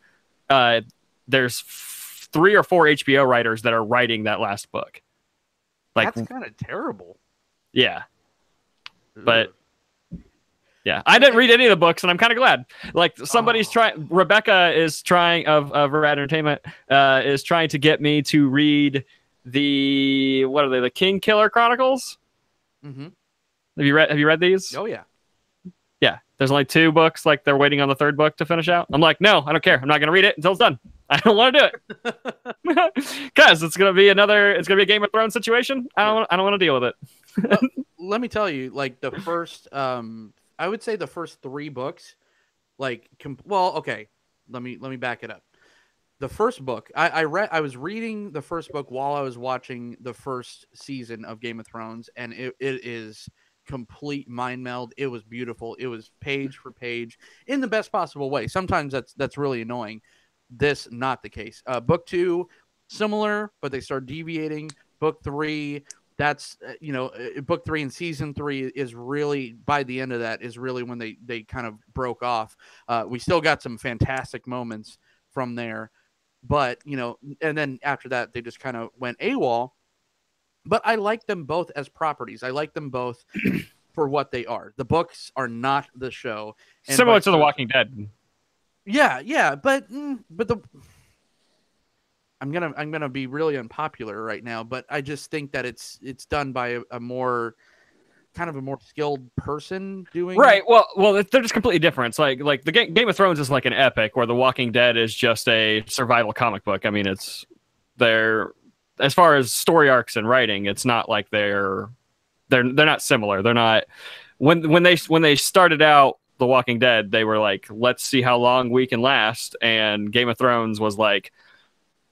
there's 3 or 4 HBO writers that are writing that last book. Like, that's kind of terrible. Yeah. But yeah, I didn't read any of the books, and I'm kind of glad. Like, somebody's trying. Rebecca is trying of RAD Entertainment is trying to get me to read the King Killer Chronicles. Mm-hmm. Have you read these? Oh yeah. Yeah, there's only 2 books. Like, they're waiting on the 3rd book to finish out. I'm like, no, I don't care. I'm not going to read it until it's done. I don't want to do it because it's going to be a Game of Thrones situation. I don't want to deal with it. Let me tell you, like, the first, I would say the first 3 books, like, okay, let me back it up. The first book I was reading the first book while I was watching the first season of Game of Thrones, and it is complete mind meld. It was beautiful. It was page for page in the best possible way. Sometimes that's really annoying. This not the case. Book 2 similar, but they start deviating. Book 3, that's book 3 and season 3 is really, by the end of that, is really when they kind of broke off. We still got some fantastic moments from there, but and then after that they just kind of went AWOL. But I like them both as properties. I like them both for what they are. The books are not the show. And Similar to The Walking Dead. Yeah, but the I'm gonna be really unpopular right now, but I just think that it's done by a more kind of a more skilled person doing. Right. Well, they're just completely different. It's like the Game of Thrones is like an epic, where The Walking Dead is just a survival comic book. I mean, they're as far as story arcs and writing, it's not like they're not similar. They're not when they started out The Walking Dead, they were like, let's see how long we can last, and Game of Thrones was like,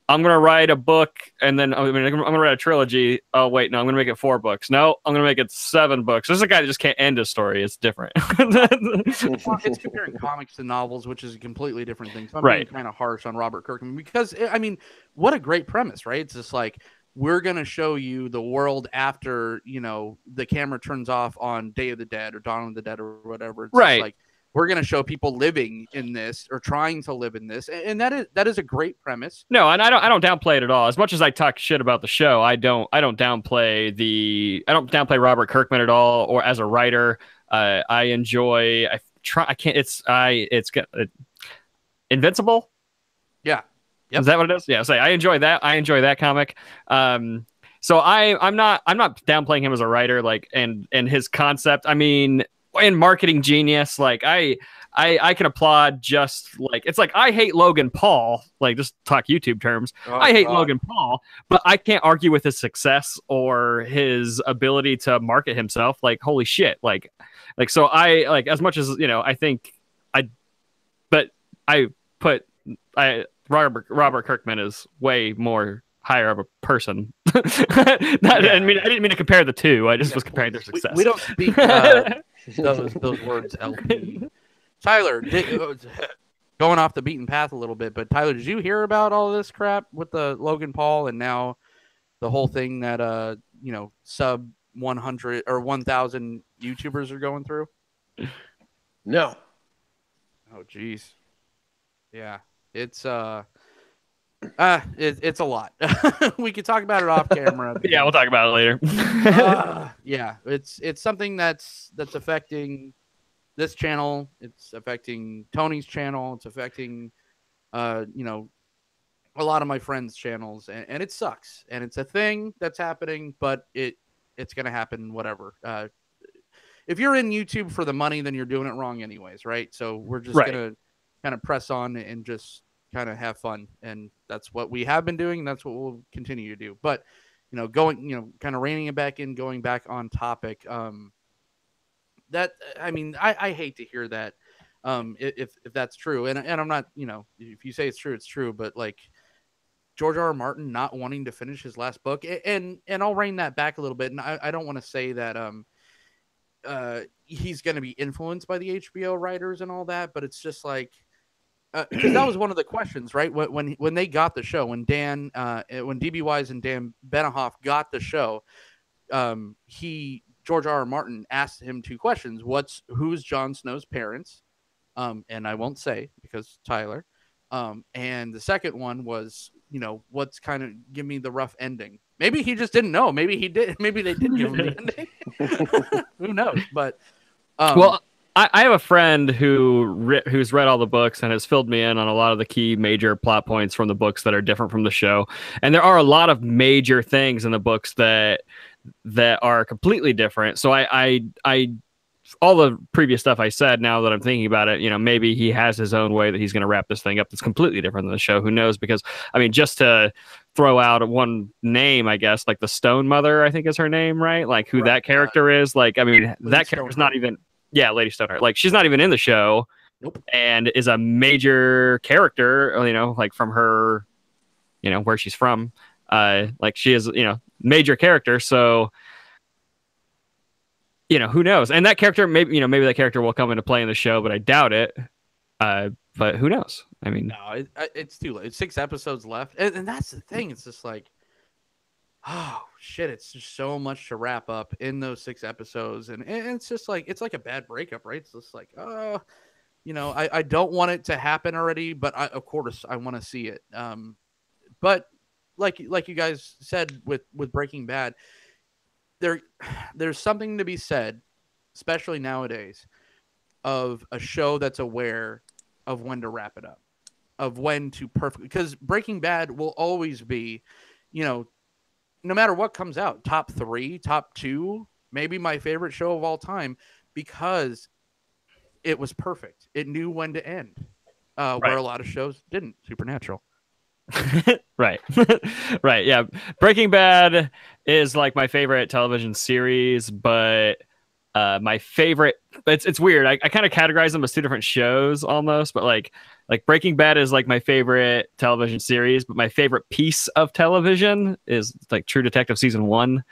I'm going to write a book, and then I'm going to write a trilogy. Oh, wait, no, I'm going to make it 4 books. No, I'm going to make it 7 books. There's a guy that just can't end a story. It's different. It's comparing comics to novels, which is a completely different thing. So I'm being kind of harsh on Robert Kirkman because, I mean, what a great premise, right? It's just like, we're going to show you the world after, the camera turns off on Day of the Dead or Dawn of the Dead or whatever. It's right. Like, we're going to show people living in this or trying to live in this. And that is a great premise. No, and I don't downplay it at all. As much as I talk shit about the show, I don't downplay Robert Kirkman at all, or as a writer. I enjoy, Invincible. Yeah. Yep. Is that what it is? Yeah. So I enjoy that. I enjoy that comic. So I'm not downplaying him as a writer, like, and his concept. I mean, and marketing genius, like I can applaud. Just like, it's like, I hate Logan Paul, like, just talk YouTube terms. I hate Logan Paul, but I can't argue with his success or his ability to market himself. Like, holy shit. Like, so I, like, as much as, Robert Kirkman is way more higher of a person. I didn't mean to compare the two. I just was comparing their success. We don't speak those words, LP. Tyler, going off the beaten path a little bit, but Tyler, did you hear about all this crap with the Logan Paul and now the whole thing that sub 100 or 1,000 YouTubers are going through? No. Oh, geez. Yeah, it's it's a lot. We could talk about it off camera. Yeah, we'll talk about it later. Yeah, it's something that's affecting this channel. It's affecting Tony's channel. It's affecting, a lot of my friends' channels, and it sucks. And it's a thing that's happening, but it's gonna happen. Whatever. If you're in YouTube for the money, then you're doing it wrong, anyways, right? So we're just gonna kind of press on and just kind of have fun, and that's what we have been doing. That's what we'll continue to do. But kind of reining it back in, going back on topic. That, I mean, I hate to hear that. If that's true, and I'm not, if you say it's true, it's true. But like George R. R. Martin not wanting to finish his last book, and I'll rein that back a little bit. And I don't want to say that he's going to be influenced by the HBO writers and all that, but it's just like. Because that was one of the questions, right? When they got the show, when DB Wise and Dan Benahoff got the show, George R. R. Martin asked him 2 questions: who's Jon Snow's parents? And I won't say because Tyler. And the second one was, what's kind of give me the rough ending. Maybe he just didn't know. Maybe he did. Maybe they did give him the ending. Who knows? But well. I have a friend who's read all the books and has filled me in on a lot of the key major plot points from the books that are different from the show. And there are a lot of major things in the books that are completely different. So I all the previous stuff I said, now that I'm thinking about it, maybe he has his own way that he's going to wrap this thing up that's completely different than the show. Who knows? Because, I mean, just to throw out one name, I guess, like the Stone Mother, I think is her name, right? Like who that character is. Like, I mean, that character's not even... Yeah, Lady Stoneheart. Like, she's not even in the show. Nope. And is a major character, like from her, where she's from. Like, she is, major character. So, who knows? And that character, maybe that character will come into play in the show, but I doubt it. But who knows? I mean, no, it's too late. 6 episodes left. And that's the thing. It's just like, oh shit, it's just so much to wrap up in those 6 episodes, and it's just like, it's like a bad breakup, right? It's just like, I don't want it to happen already, but of course I want to see it. But like you guys said with Breaking Bad, there there's something to be said, especially nowadays, of a show that's aware of when to wrap it up, of when to perfectly, because Breaking Bad will always be, you know, no matter what comes out, top 3, top 2, maybe my favorite show of all time, because it was perfect. It knew when to end, where Right. a lot of shows didn't. Supernatural. Right. Right. Yeah. Breaking Bad is like my favorite television series, but my favorite, it's weird. I kind of categorize them as two different shows almost, but like Breaking Bad is like my favorite television series, but my favorite piece of television is like True Detective season 1,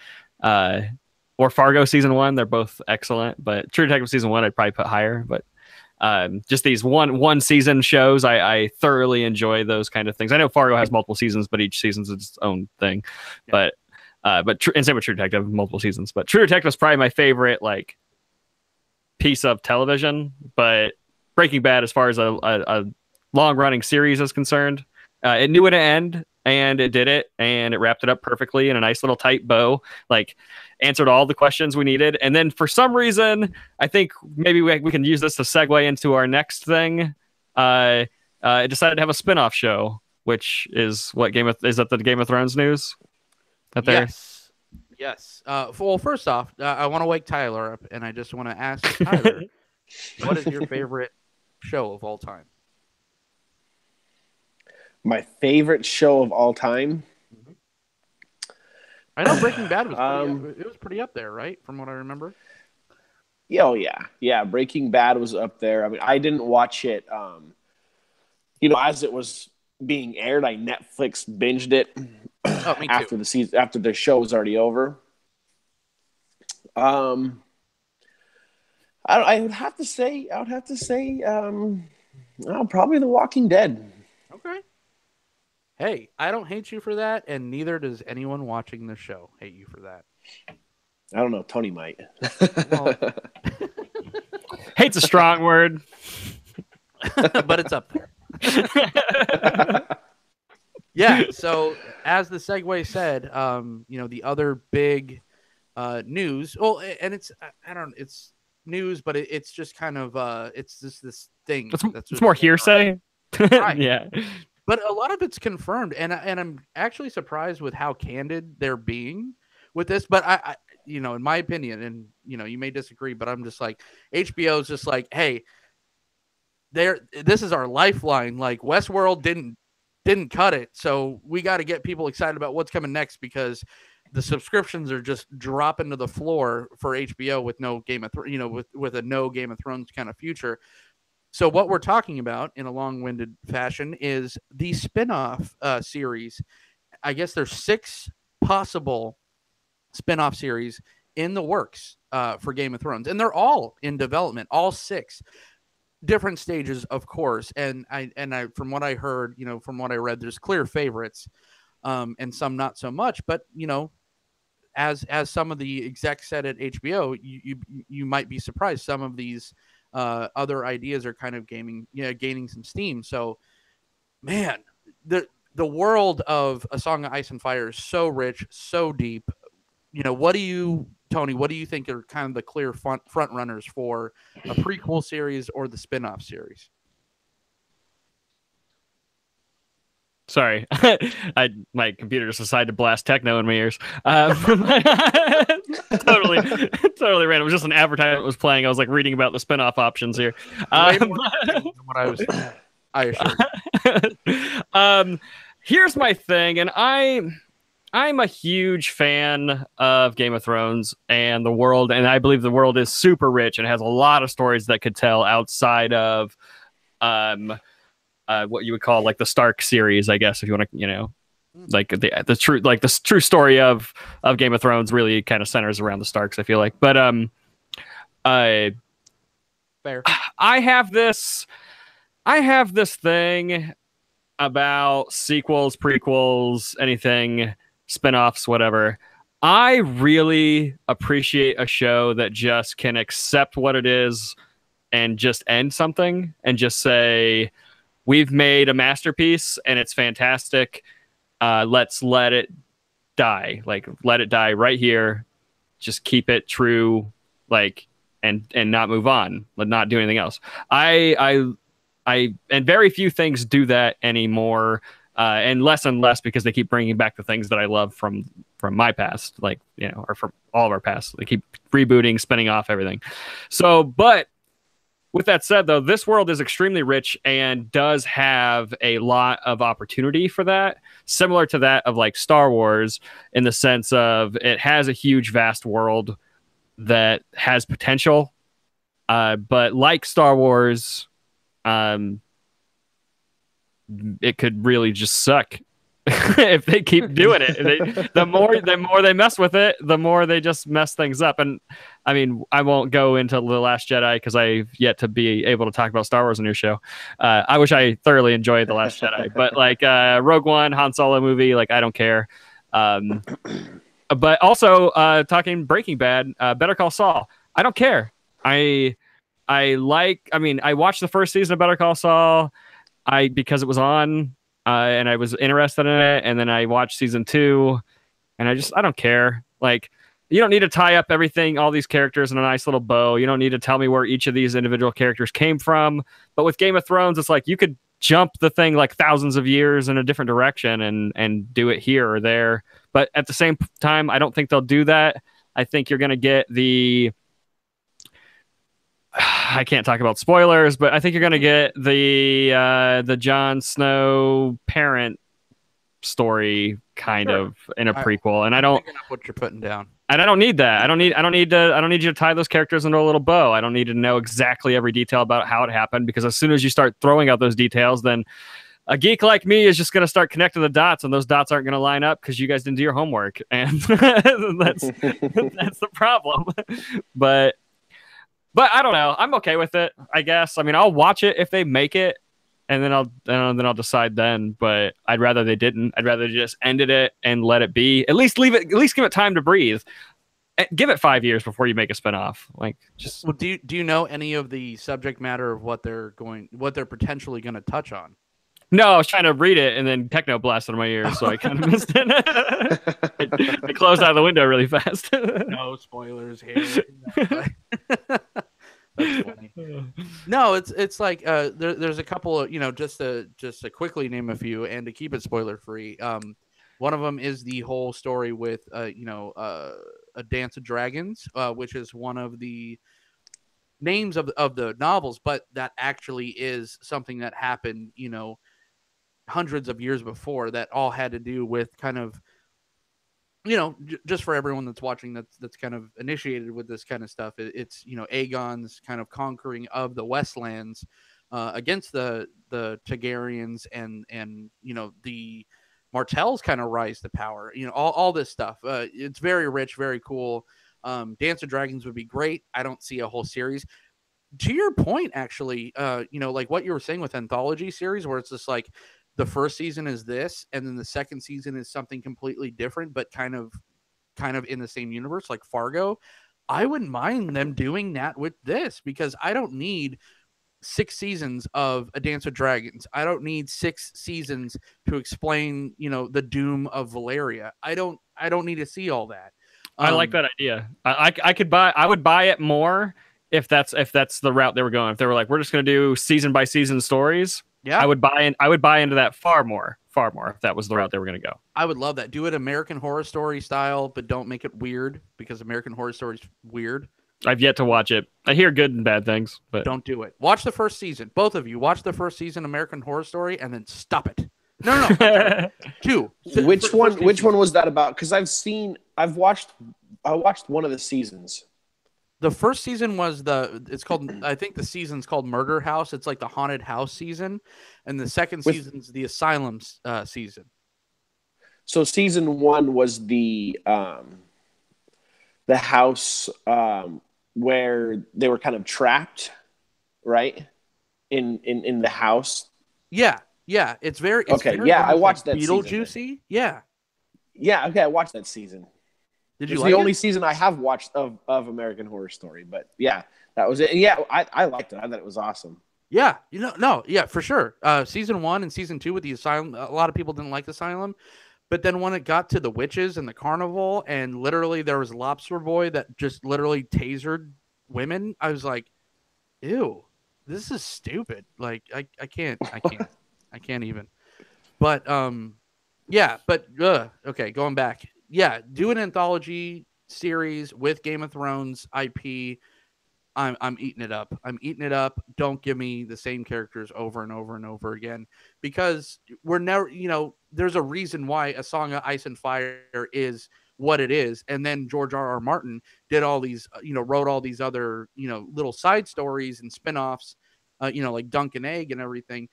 or Fargo season 1. They're both excellent, but True Detective season 1 I'd probably put higher. But just these one season shows, I thoroughly enjoy those kind of things. I know Fargo has multiple seasons, but each season's its own thing. Yeah. And same with True Detective, multiple seasons. But True Detective is probably my favorite like piece of television. But Breaking Bad, as far as a long running series is concerned, it knew when to end, and it did it, and it wrapped it up perfectly in a nice little tight bow. Like, answered all the questions we needed. And then for some reason, I think maybe we can use this to segue into our next thing. It decided to have a spin-off show, which is what is that the Game of Thrones news? Yes. Yes. Well, first off, I want to wake Tyler up, and I just want to ask Tyler, what is your favorite show of all time? My favorite show of all time. I know Breaking Bad was it was pretty up there, right? From what I remember. Yeah, oh yeah. Breaking Bad was up there. I mean, I didn't watch it. As it was being aired, I Netflix binged it after the season, after the show was already over. I would have to say, probably The Walking Dead. Okay. Hey, I don't hate you for that, and neither does anyone watching the show hate you for that. I don't know. Tony might. Well, hate's a strong word, but it's up there. Yeah. So, as the segue said, the other big news. Well, and it's it's news, but it's just kind of it's just this thing. It's more hearsay. Right. Yeah. But a lot of it's confirmed, and I'm actually surprised with how candid they're being with this. But I in my opinion, and you may disagree, but I'm just like, HBO is just like, hey, this is our lifeline. Like, Westworld didn't cut it, so we got to get people excited about what's coming next, because the subscriptions are just dropping to the floor for HBO with no Game of Thrones, with a no Game of Thrones kind of future. So what we're talking about in a long-winded fashion is the spin-off series. I guess there's 6 possible spin-off series in the works for Game of Thrones, and they're all in development, all 6 different stages, of course. And I from what I heard, from what I read, there's clear favorites, and some not so much. But as some of the execs said at HBO, you might be surprised. Some of these other ideas are kind of gaining some steam. So, man, the world of A Song of Ice and Fire is so rich, so deep. Tony, what do you think are kind of the clear front runners for a prequel series or the spin-off series? Sorry, my computer just decided to blast techno in my ears. Totally random. It was just an advertisement was playing. I was like reading about the spin-off options here. Way more than what I was. I assure you. Here's my thing, and I'm a huge fan of Game of Thrones and the world, and I believe the world is super rich and has a lot of stories that could tell outside of what you would call like the Stark series, I guess, if you want to, like the true story of Game of Thrones really kind of centers around the Starks, I feel like. But fair. I have this thing about sequels, prequels, anything, spin-offs, whatever. I really appreciate a show that just can accept what it is and just end something and just say, we've made a masterpiece and it's fantastic. Let's let it die. Like, let it die right here. just keep it true, like, and not move on, but not do anything else. And very few things do that anymore, and less because they keep bringing back the things that I love from my past, like, you know, or from all of our past. They keep rebooting, spinning off everything. So, but with that said, though, this world is extremely rich and does have a lot of opportunity for that, similar to that of like Star Wars, in the sense of it has a huge, vast world that has potential. But like Star Wars, it could really just suck if they keep doing it. The more they mess with it, the more they just mess things up. And I mean, I won't go into The Last Jedi because I've yet to be able to talk about Star Wars in your show. I wish I thoroughly enjoyed The Last Jedi, but like Rogue One, Han Solo movie, like I don't care. But also talking Breaking Bad, Better Call Saul, I don't care. I watched the first season of Better Call Saul because it was on. And I was interested in it, and then I watched season 2, and I don't care. Like, you don't need to tie up everything, all these characters in a nice little bow. You don't need to tell me where each of these individual characters came from. But with Game of Thrones, it's like you could jump the thing like thousands of years in a different direction and do it here or there. But at the same time, I don't think they'll do that. I think you're going to get I can't talk about spoilers, but I think you're going to get the Jon Snow parent story kind of in a prequel, and I don't picking up what you're putting down. And I don't need that. I don't need you to tie those characters into a little bow. I don't need to know exactly every detail about how it happened, because as soon as you start throwing out those details, then a geek like me is just going to start connecting the dots, and those dots aren't going to line up because you guys didn't do your homework, and that's the problem. But I don't know. I'm okay with it, I guess. I mean, I'll watch it if they make it, and then I'll decide then. But I'd rather they didn't. I'd rather they just ended it and let it be. At least give it time to breathe. Give it 5 years before you make a spinoff. Like, just. Well, do you know any of the subject matter of what they're potentially going to touch on? No, I was trying to read it, and then techno blasted in my ears, so I kind of missed it. I closed out of the window really fast. No spoilers here. That's funny. No, it's like there's a couple of, just to quickly name a few and to keep it spoiler free. One of them is the whole story with a Dance of Dragons, which is one of the names of the novels, but that actually is something that happened, hundreds of years before, that all had to do with kind of, just for everyone that's watching that's kind of initiated with this kind of stuff, it's Aegon's kind of conquering of the Westlands against the Targaryens and the Martells kind of rise to power, all this stuff. It's very rich, very cool. Dance of Dragons would be great. I don't see a whole series. To your point, actually, like what you were saying with anthology series, where it's just like the first season is this, and then the second season is something completely different, but kind of in the same universe, like Fargo. I wouldn't mind them doing that with this, because I don't need 6 seasons of A Dance with Dragons. I don't need 6 seasons to explain, the doom of Valeria. I don't need to see all that. I like that idea. I would buy it more if that's the route they were going. If they were like, we're just going to do season by season stories. Yeah, I would buy into that far more if that was the route they were going to go. I would love that. Do it American Horror Story style, but don't make it weird, because American Horror Story is weird. I've yet to watch it. I hear good and bad things, but don't do it. Watch the first season. Both of you watch the first season American Horror Story, and then stop it. No. 2. Which one was that about? Because I watched one of the seasons. The first season was I think the season's called Murder House. It's like the haunted house season. And the second season's the asylum season. So season 1 was the house where they were kind of trapped, right? In the house. Yeah. It's very I watched that Beetlejuicy. Season. Yeah. Yeah, okay, I watched that season. Did you it's like the it? only season I have watched of American Horror Story, but yeah, that was it. Yeah, I liked it. I thought it was awesome. Yeah, for sure. Season 1 and season 2 with the asylum, a lot of people didn't like the asylum, But then when it got to the witches and the carnival, and literally there was Lobster Boy that just literally tasered women, I was like, ew, this is stupid. Like I can't even. But yeah, but okay, going back. Yeah, do an anthology series with Game of Thrones IP. I'm eating it up. I'm eating it up. Don't give me the same characters over and over and over again, because we're never, there's a reason why A Song of Ice and Fire is what it is. And then George R. R. Martin did all these, wrote all these other, little side stories and spinoffs, like Dunk and Egg and everything.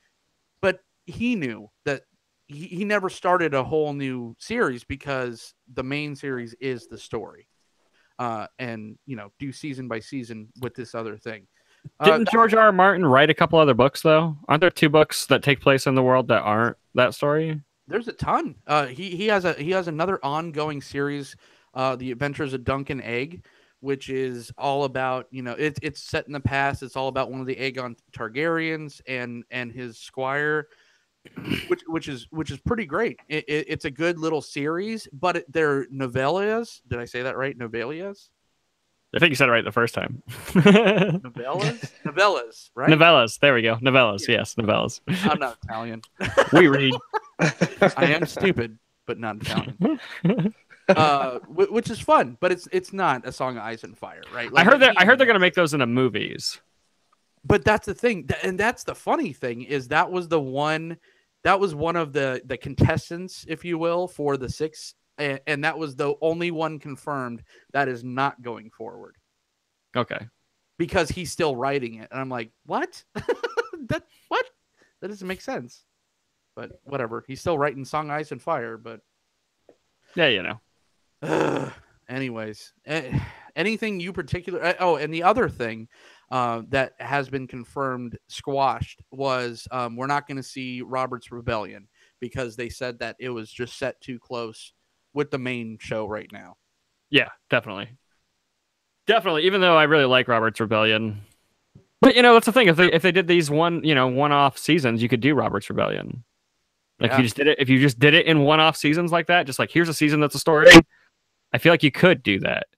But he knew that he never started a whole new series because the main series is the story. And do season by season with this other thing. Didn't George R. R. Martin write a couple other books though? Aren't there 2 books that take place in the world that aren't that story? There's a ton. He has another ongoing series, The Adventures of Dunk and Egg, which is all about it's set in the past. It's all about one of the Aegon Targaryens and his squire, which is pretty great. It's a good little series, but they're novellas. Did I say that right? Novellas? I think you said it right the first time. Novellas, right? Novellas. There we go. Novellas. Yeah. Yes, novellas. I'm not Italian. We read. I am stupid, but not Italian. Which is fun, but it's not A Song of Ice and Fire, right? Like, I heard they're gonna make those into movies. But that's the thing, and that's the funny thing is that was one of the contestants, if you will, for the 6, and that was the only one confirmed that is not going forward. Okay, because he's still writing it, and I'm like, what? That doesn't make sense. But whatever, he's still writing Song Ice and Fire. But yeah, anyways, anything you particular? Oh, and the other thing. That has been confirmed squashed was we're not going to see Robert's Rebellion because they said that it was just set too close with the main show right now. Yeah, definitely. Even though I really like Robert's Rebellion, but that's the thing. If they did these one-off seasons, you could do Robert's Rebellion. Like if you just did it in one-off seasons like that, just like here's a season that's a story. I feel like you could do that.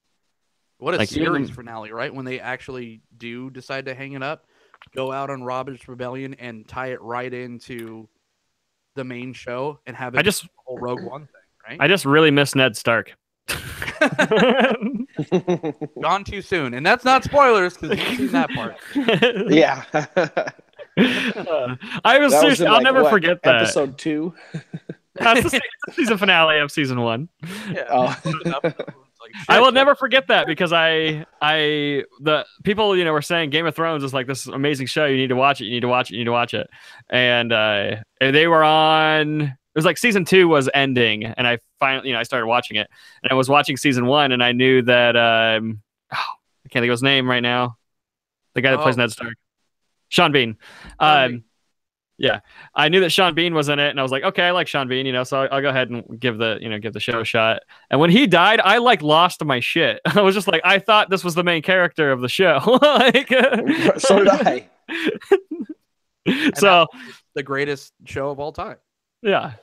What a series finale, right? When they actually do decide to hang it up, go out on Robert's Rebellion and tie it right into the main show and have it a whole Rogue One thing, right? I just really miss Ned Stark. Gone too soon. And that's not spoilers because you've seen that part. Yeah. I was seriously, I'll never forget that. Episode 2. That's the season finale of season 1. Yeah. Oh. I will never forget that because the people were saying Game of Thrones is like this amazing show. You need to watch it. You need to watch it. You need to watch it. And they were on. It was like season 2 was ending, and I finally I started watching it, and I was watching season 1, and I knew that I can't think of his name right now. The guy that plays Ned Stark, Sean Bean. Yeah, I knew that Sean Bean was in it, and I was like, okay, I like Sean Bean, so I'll go ahead and give the show a shot. And when he died, I lost my shit. I was just like, I thought this was the main character of the show. So did I. So the greatest show of all time. Yeah.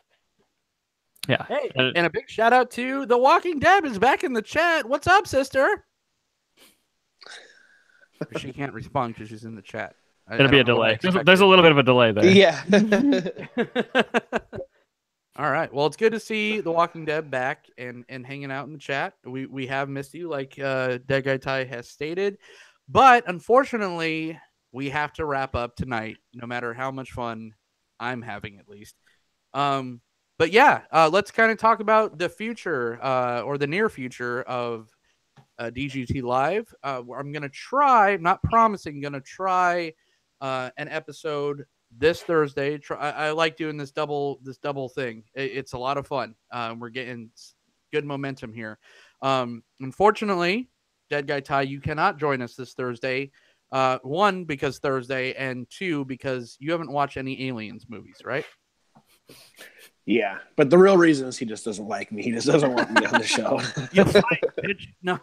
Hey, and a big shout out to The Walking Dead is back in the chat. What's up, sister? She can't respond because she's in the chat. It'll be a delay. There's a little bit of a delay there. Yeah. All right. Well, it's good to see The Walking Dead back and hanging out in the chat. We have missed you, like Dead Guy Ty has stated. But unfortunately, we have to wrap up tonight, no matter how much fun I'm having, at least. But yeah, let's kind of talk about the future or the near future of DGT Live. I'm going to try, not promising, going to try an episode this Thursday. I like doing this double thing. It's a lot of fun. We're getting good momentum here. Unfortunately, Dead Guy Ty, you cannot join us this Thursday. 1, because Thursday, and 2, because you haven't watched any Aliens movies, right? Yeah, but the real reason is he just doesn't like me. He just doesn't want me on the show. You fight, bitch. No.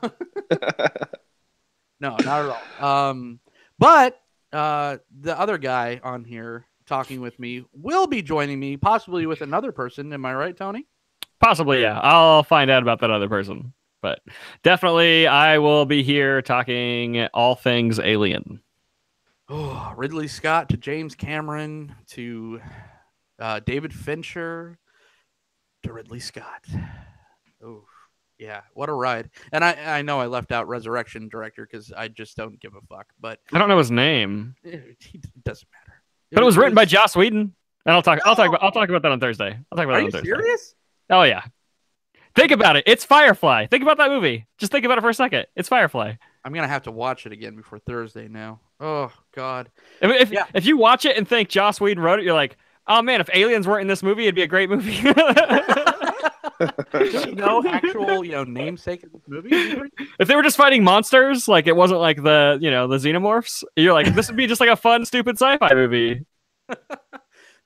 No, not at all. But the other guy on here talking with me will be joining me, possibly with another person. Am I right, Tony? Possibly, yeah. I'll find out about that other person. But definitely, I will be here talking all things Alien. Oh, Ridley Scott to James Cameron to David Fincher to Ridley Scott. Oh, yeah, what a ride! And I know I left out Resurrection director because I just don't give a fuck. But I don't know his name, it doesn't matter. but it was written by Joss Whedon. And I'll talk about that on Thursday. I'll talk about Are that you on Thursday. serious? Oh yeah. Think about it. It's Firefly. Think about that movie. Just think about it for a second. It's Firefly. I'm gonna have to watch it again before Thursday now. Oh God. I mean, if you watch it and think Joss Whedon wrote it, you're like, oh man, if aliens weren't in this movie, it'd be a great movie. No actual, namesake of this movie. If they were just fighting monsters, like it wasn't like the xenomorphs, you're like, this would be just like a fun, stupid sci-fi movie.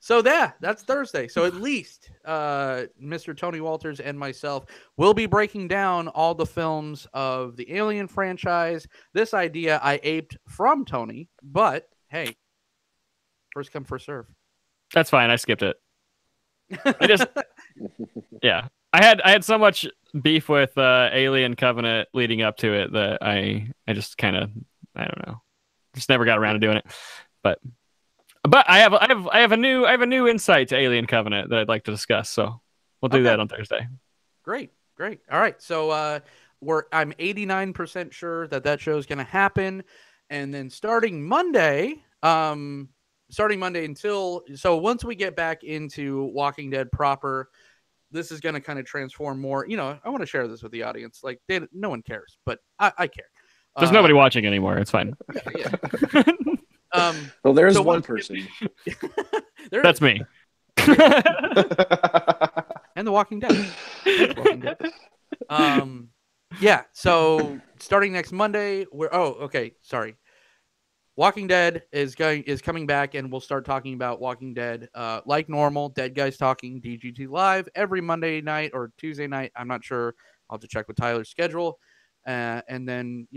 So that's Thursday. So at least Mr. Tony Walters and myself will be breaking down all the films of the Alien franchise. This idea I aped from Tony, but hey, first come, first serve. That's fine. I skipped it. Yeah. I had so much beef with Alien Covenant leading up to it that I just kind of, I don't know, just never got around to doing it. But I have a new insight to Alien Covenant that I'd like to discuss. So we'll do that on Thursday. Great. All right. So I'm 89% sure that show is going to happen, and then starting Monday until once we get back into Walking Dead proper, this is going to kind of transform more. I want to share this with the audience. Like, no one cares, but I care. There's nobody watching anymore. It's fine. Yeah. Well, there's one person. That's me. And The Walking Dead. Yeah. So starting next Monday, Walking Dead is coming back, and we'll start talking about Walking Dead like normal. Dead Guys Talking DGT Live every Monday night or Tuesday night. I'm not sure. I'll have to check with Tyler's schedule. And then,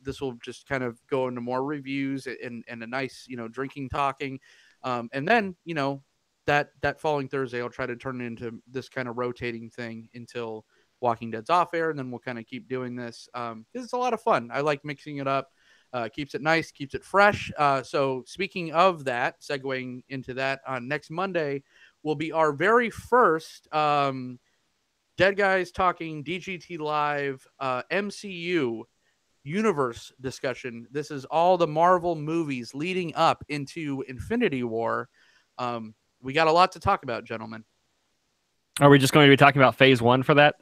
this will just kind of go into more reviews and a nice, drinking, talking. And then, that following Thursday, I'll try to turn it into this kind of rotating thing until Walking Dead's off air. And then we'll kind of keep doing this. It's a lot of fun. I like mixing it up. Keeps it nice, keeps it fresh. So speaking of that, segueing into that, next Monday will be our very first Dead Guys Talking DGT Live MCU universe discussion. This is all the Marvel movies leading up into Infinity War. We got a lot to talk about, gentlemen. Are we just going to be talking about phase 1 for that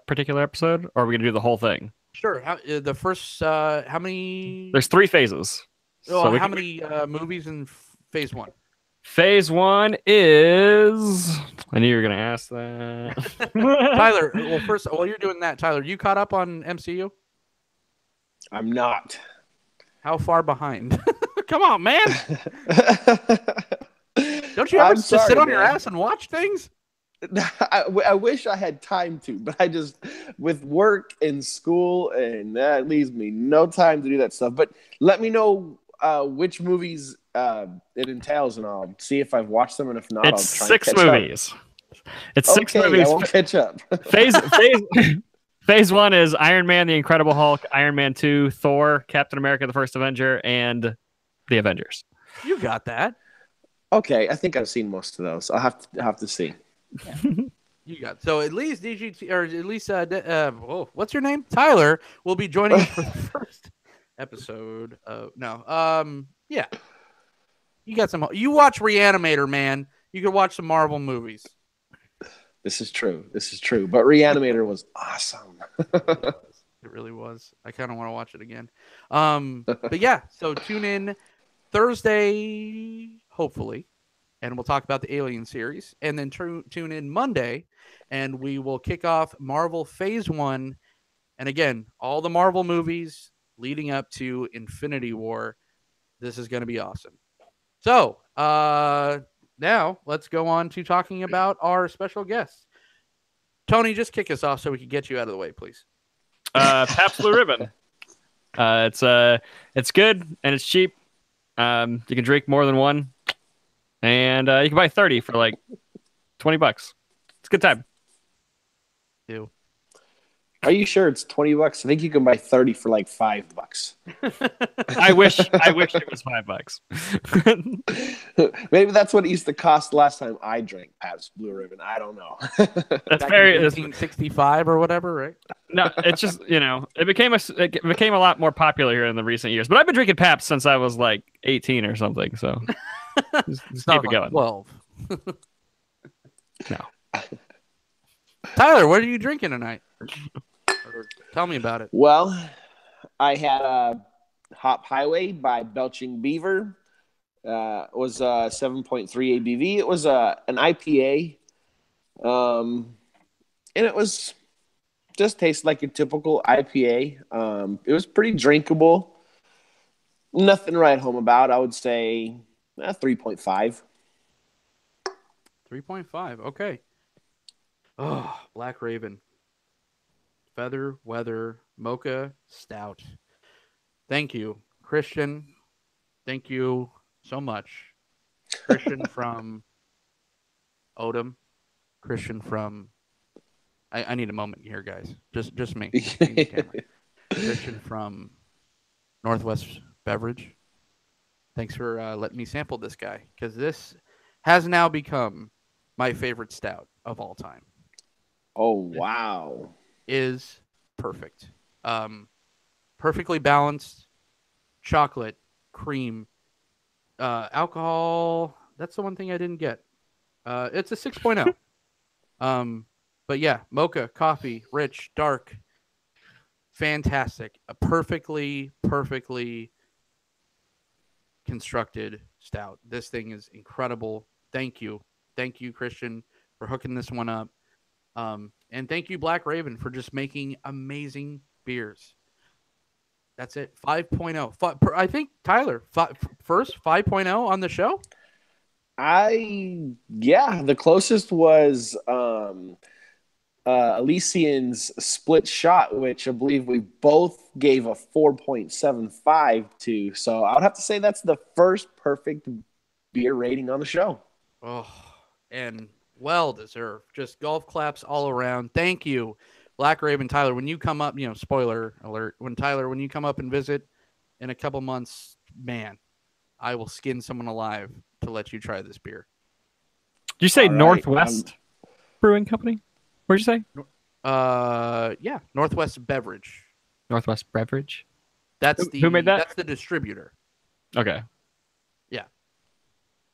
particular episode, or are we going to do the whole thing? Sure. The first, how many? There's 3 phases. So how many movies in phase 1? Phase 1 is... I knew you were going to ask that. Tyler, well, first, while you're doing that, Tyler, you caught up on MCU? I'm not. How far behind? Come on, man. Don't you ever just sit on your ass and watch things? I wish I had time to, but I just, with work and school, and that leaves me no time to do that stuff. But let me know which movies it entails, and I'll see if I've watched them, and if not, I'll try and catch movies. up. It's 6 movies. I won't catch up. Phase 1 is Iron Man, The Incredible Hulk, Iron Man 2, Thor, Captain America, The First Avenger, and The Avengers. You got that. Okay, I think I've seen most of those. I'll have to see. Yeah. You got so at least DGT, or at least what's your name? Tyler will be joining us for the first episode of yeah. You got some. You watch Reanimator, man. You could watch some Marvel movies. This is true. But Reanimator was awesome. It really was. I kind of want to watch it again. But yeah, so tune in Thursday, hopefully, and we'll talk about the Alien series. And then tune in Monday, and we will kick off Marvel Phase 1. And again, all the Marvel movies leading up to Infinity War. This is going to be awesome. So, now let's go on to talking about our special guests. Tony, just kick us off so we can get you out of the way, please. Pabst Blue Ribbon. It's good and it's cheap. You can drink more than one, and you can buy 30 for like $20. It's a good time. Ew. Are you sure it's $20? I think you can buy 30 for like $5. I wish it was $5. Maybe that's what it used to cost last time I drank Pabst Blue Ribbon. I don't know. That's Back very in 1865 or whatever, right? no. It's just it became a lot more popular here in the recent years. But I've been drinking Pabst since I was like 18 or something. So just keep it going. 12. No. Tyler, what are you drinking tonight? Tell me about it. Well, I had a Hop Highway by Belching Beaver. It was 7.3 ABV. It was an IPA. And it was just tasted like a typical IPA. It was pretty drinkable. Nothing to write home about. I would say 3.5. 3.5. Okay. Oh, Black Raven. Feather Weather Mocha Stout. Thank you, Christian. Thank you so much. Christian from Odom. Christian from I need a moment here, guys. Just me. Christian from Northwest Beverage. Thanks for letting me sample this guy, because this has now become my favorite stout of all time. Oh, wow. Is perfect. Perfectly balanced chocolate, cream, alcohol. That's the one thing I didn't get. It's a 6.0. But yeah, mocha, coffee, rich, dark, fantastic. A perfectly constructed stout. This thing is incredible. Thank you, Christian, for hooking this one up. And thank you, Black Raven, for just making amazing beers. That's it. 5.0. I think, Tyler, first 5.0 on the show? The closest was Elysian's Split Shot, which I believe we both gave a 4.75 to. So I would have to say that's the first perfect beer rating on the show. Oh, and well deserved. Just golf claps all around. Thank you, Black Raven. Tyler, when you come up, spoiler alert, when you come up and visit in a couple months, man, I will skin someone alive to let you try this beer. Did you say All right. Northwest Brewing Company? Where'd you say? Yeah, Northwest Beverage. Northwest Beverage? Who made that? That's the distributor. Okay.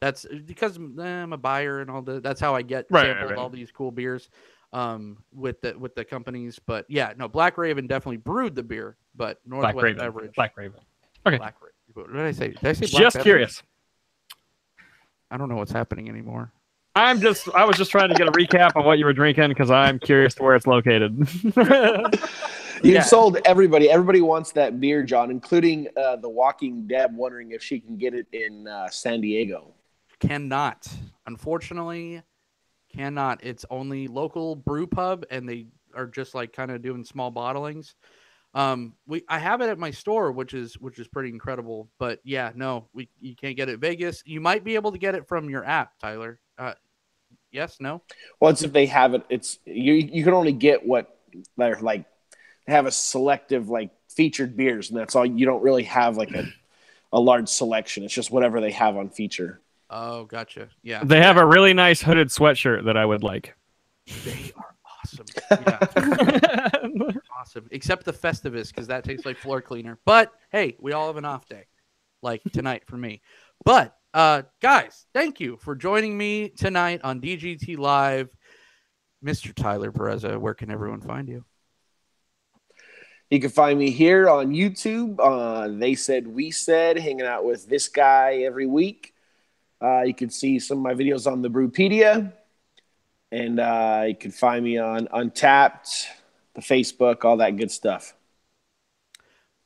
That's because I'm a buyer and all that's how I get sampled all these cool beers with the companies. But yeah, no, Black Raven definitely brewed the beer, but Northwest Beverage. Black Raven. Okay. Black Raven. What did I say? Did I say Black Just Beverage? curious. I don't know what's happening anymore. I was just trying to get a recap on what you were drinking because I'm curious to where it's located. You've sold everybody. Everybody wants that beer, John, including the Walking Deb, wondering if she can get it in San Diego. Cannot. Unfortunately, cannot. It's only local brew pub, and they are just like kind of doing small bottlings. I have it at my store, which is pretty incredible. But yeah, no, you can't get it. Vegas, you might be able to get it from your app, Tyler. Yes, no. Well, it's if they have it. It's you can only get what they're like. They have a selective like featured beers, and that's all. You don't really have like a large selection. It's just whatever they have on feature. Oh, gotcha. Yeah. They have a really nice hooded sweatshirt that I would like. They are awesome. Yeah. Awesome. Except the Festivus, because that tastes like floor cleaner. But hey, we all have an off day, like tonight for me. But guys, thank you for joining me tonight on DGT Live. Mr. Tyler Pereza, where can everyone find you? You can find me here on YouTube. They Said, We Said, hanging out with this guy every week. You can see some of my videos on the Brewpedia. And you can find me on Untapped, the Facebook, all that good stuff.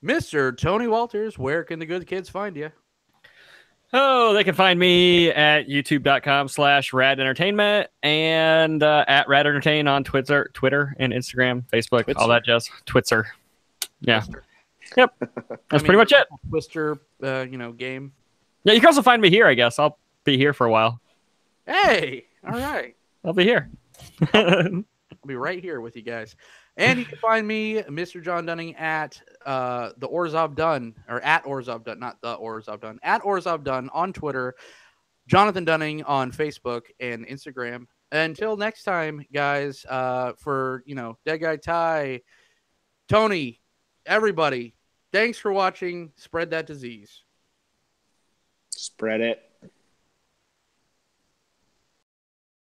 Mr. Tony Walters, where can the good kids find you? Oh, they can find me at youtube.com/RAD Entertainment and at RAD Entertain on Twitter and Instagram, Facebook, Twitzer. all that jazz. Twitzer. Yeah. Twister. Yep. That's pretty much it. Twister, game. Yeah, you can also find me here, I guess. I'll be here for a while. Hey, all right. I'll be here. I'm I'll be right here with you guys. And you can find me, Mr. John Dunning, at the Orzov Dunn, or at Orzov Dunn, not the Orzov Dunn, at Orzov Dunn on Twitter, Jonathan Dunning on Facebook and Instagram. Until next time, guys, for, Dead Guy Ty, Tony, everybody, thanks for watching Spread That Disease. Spread it.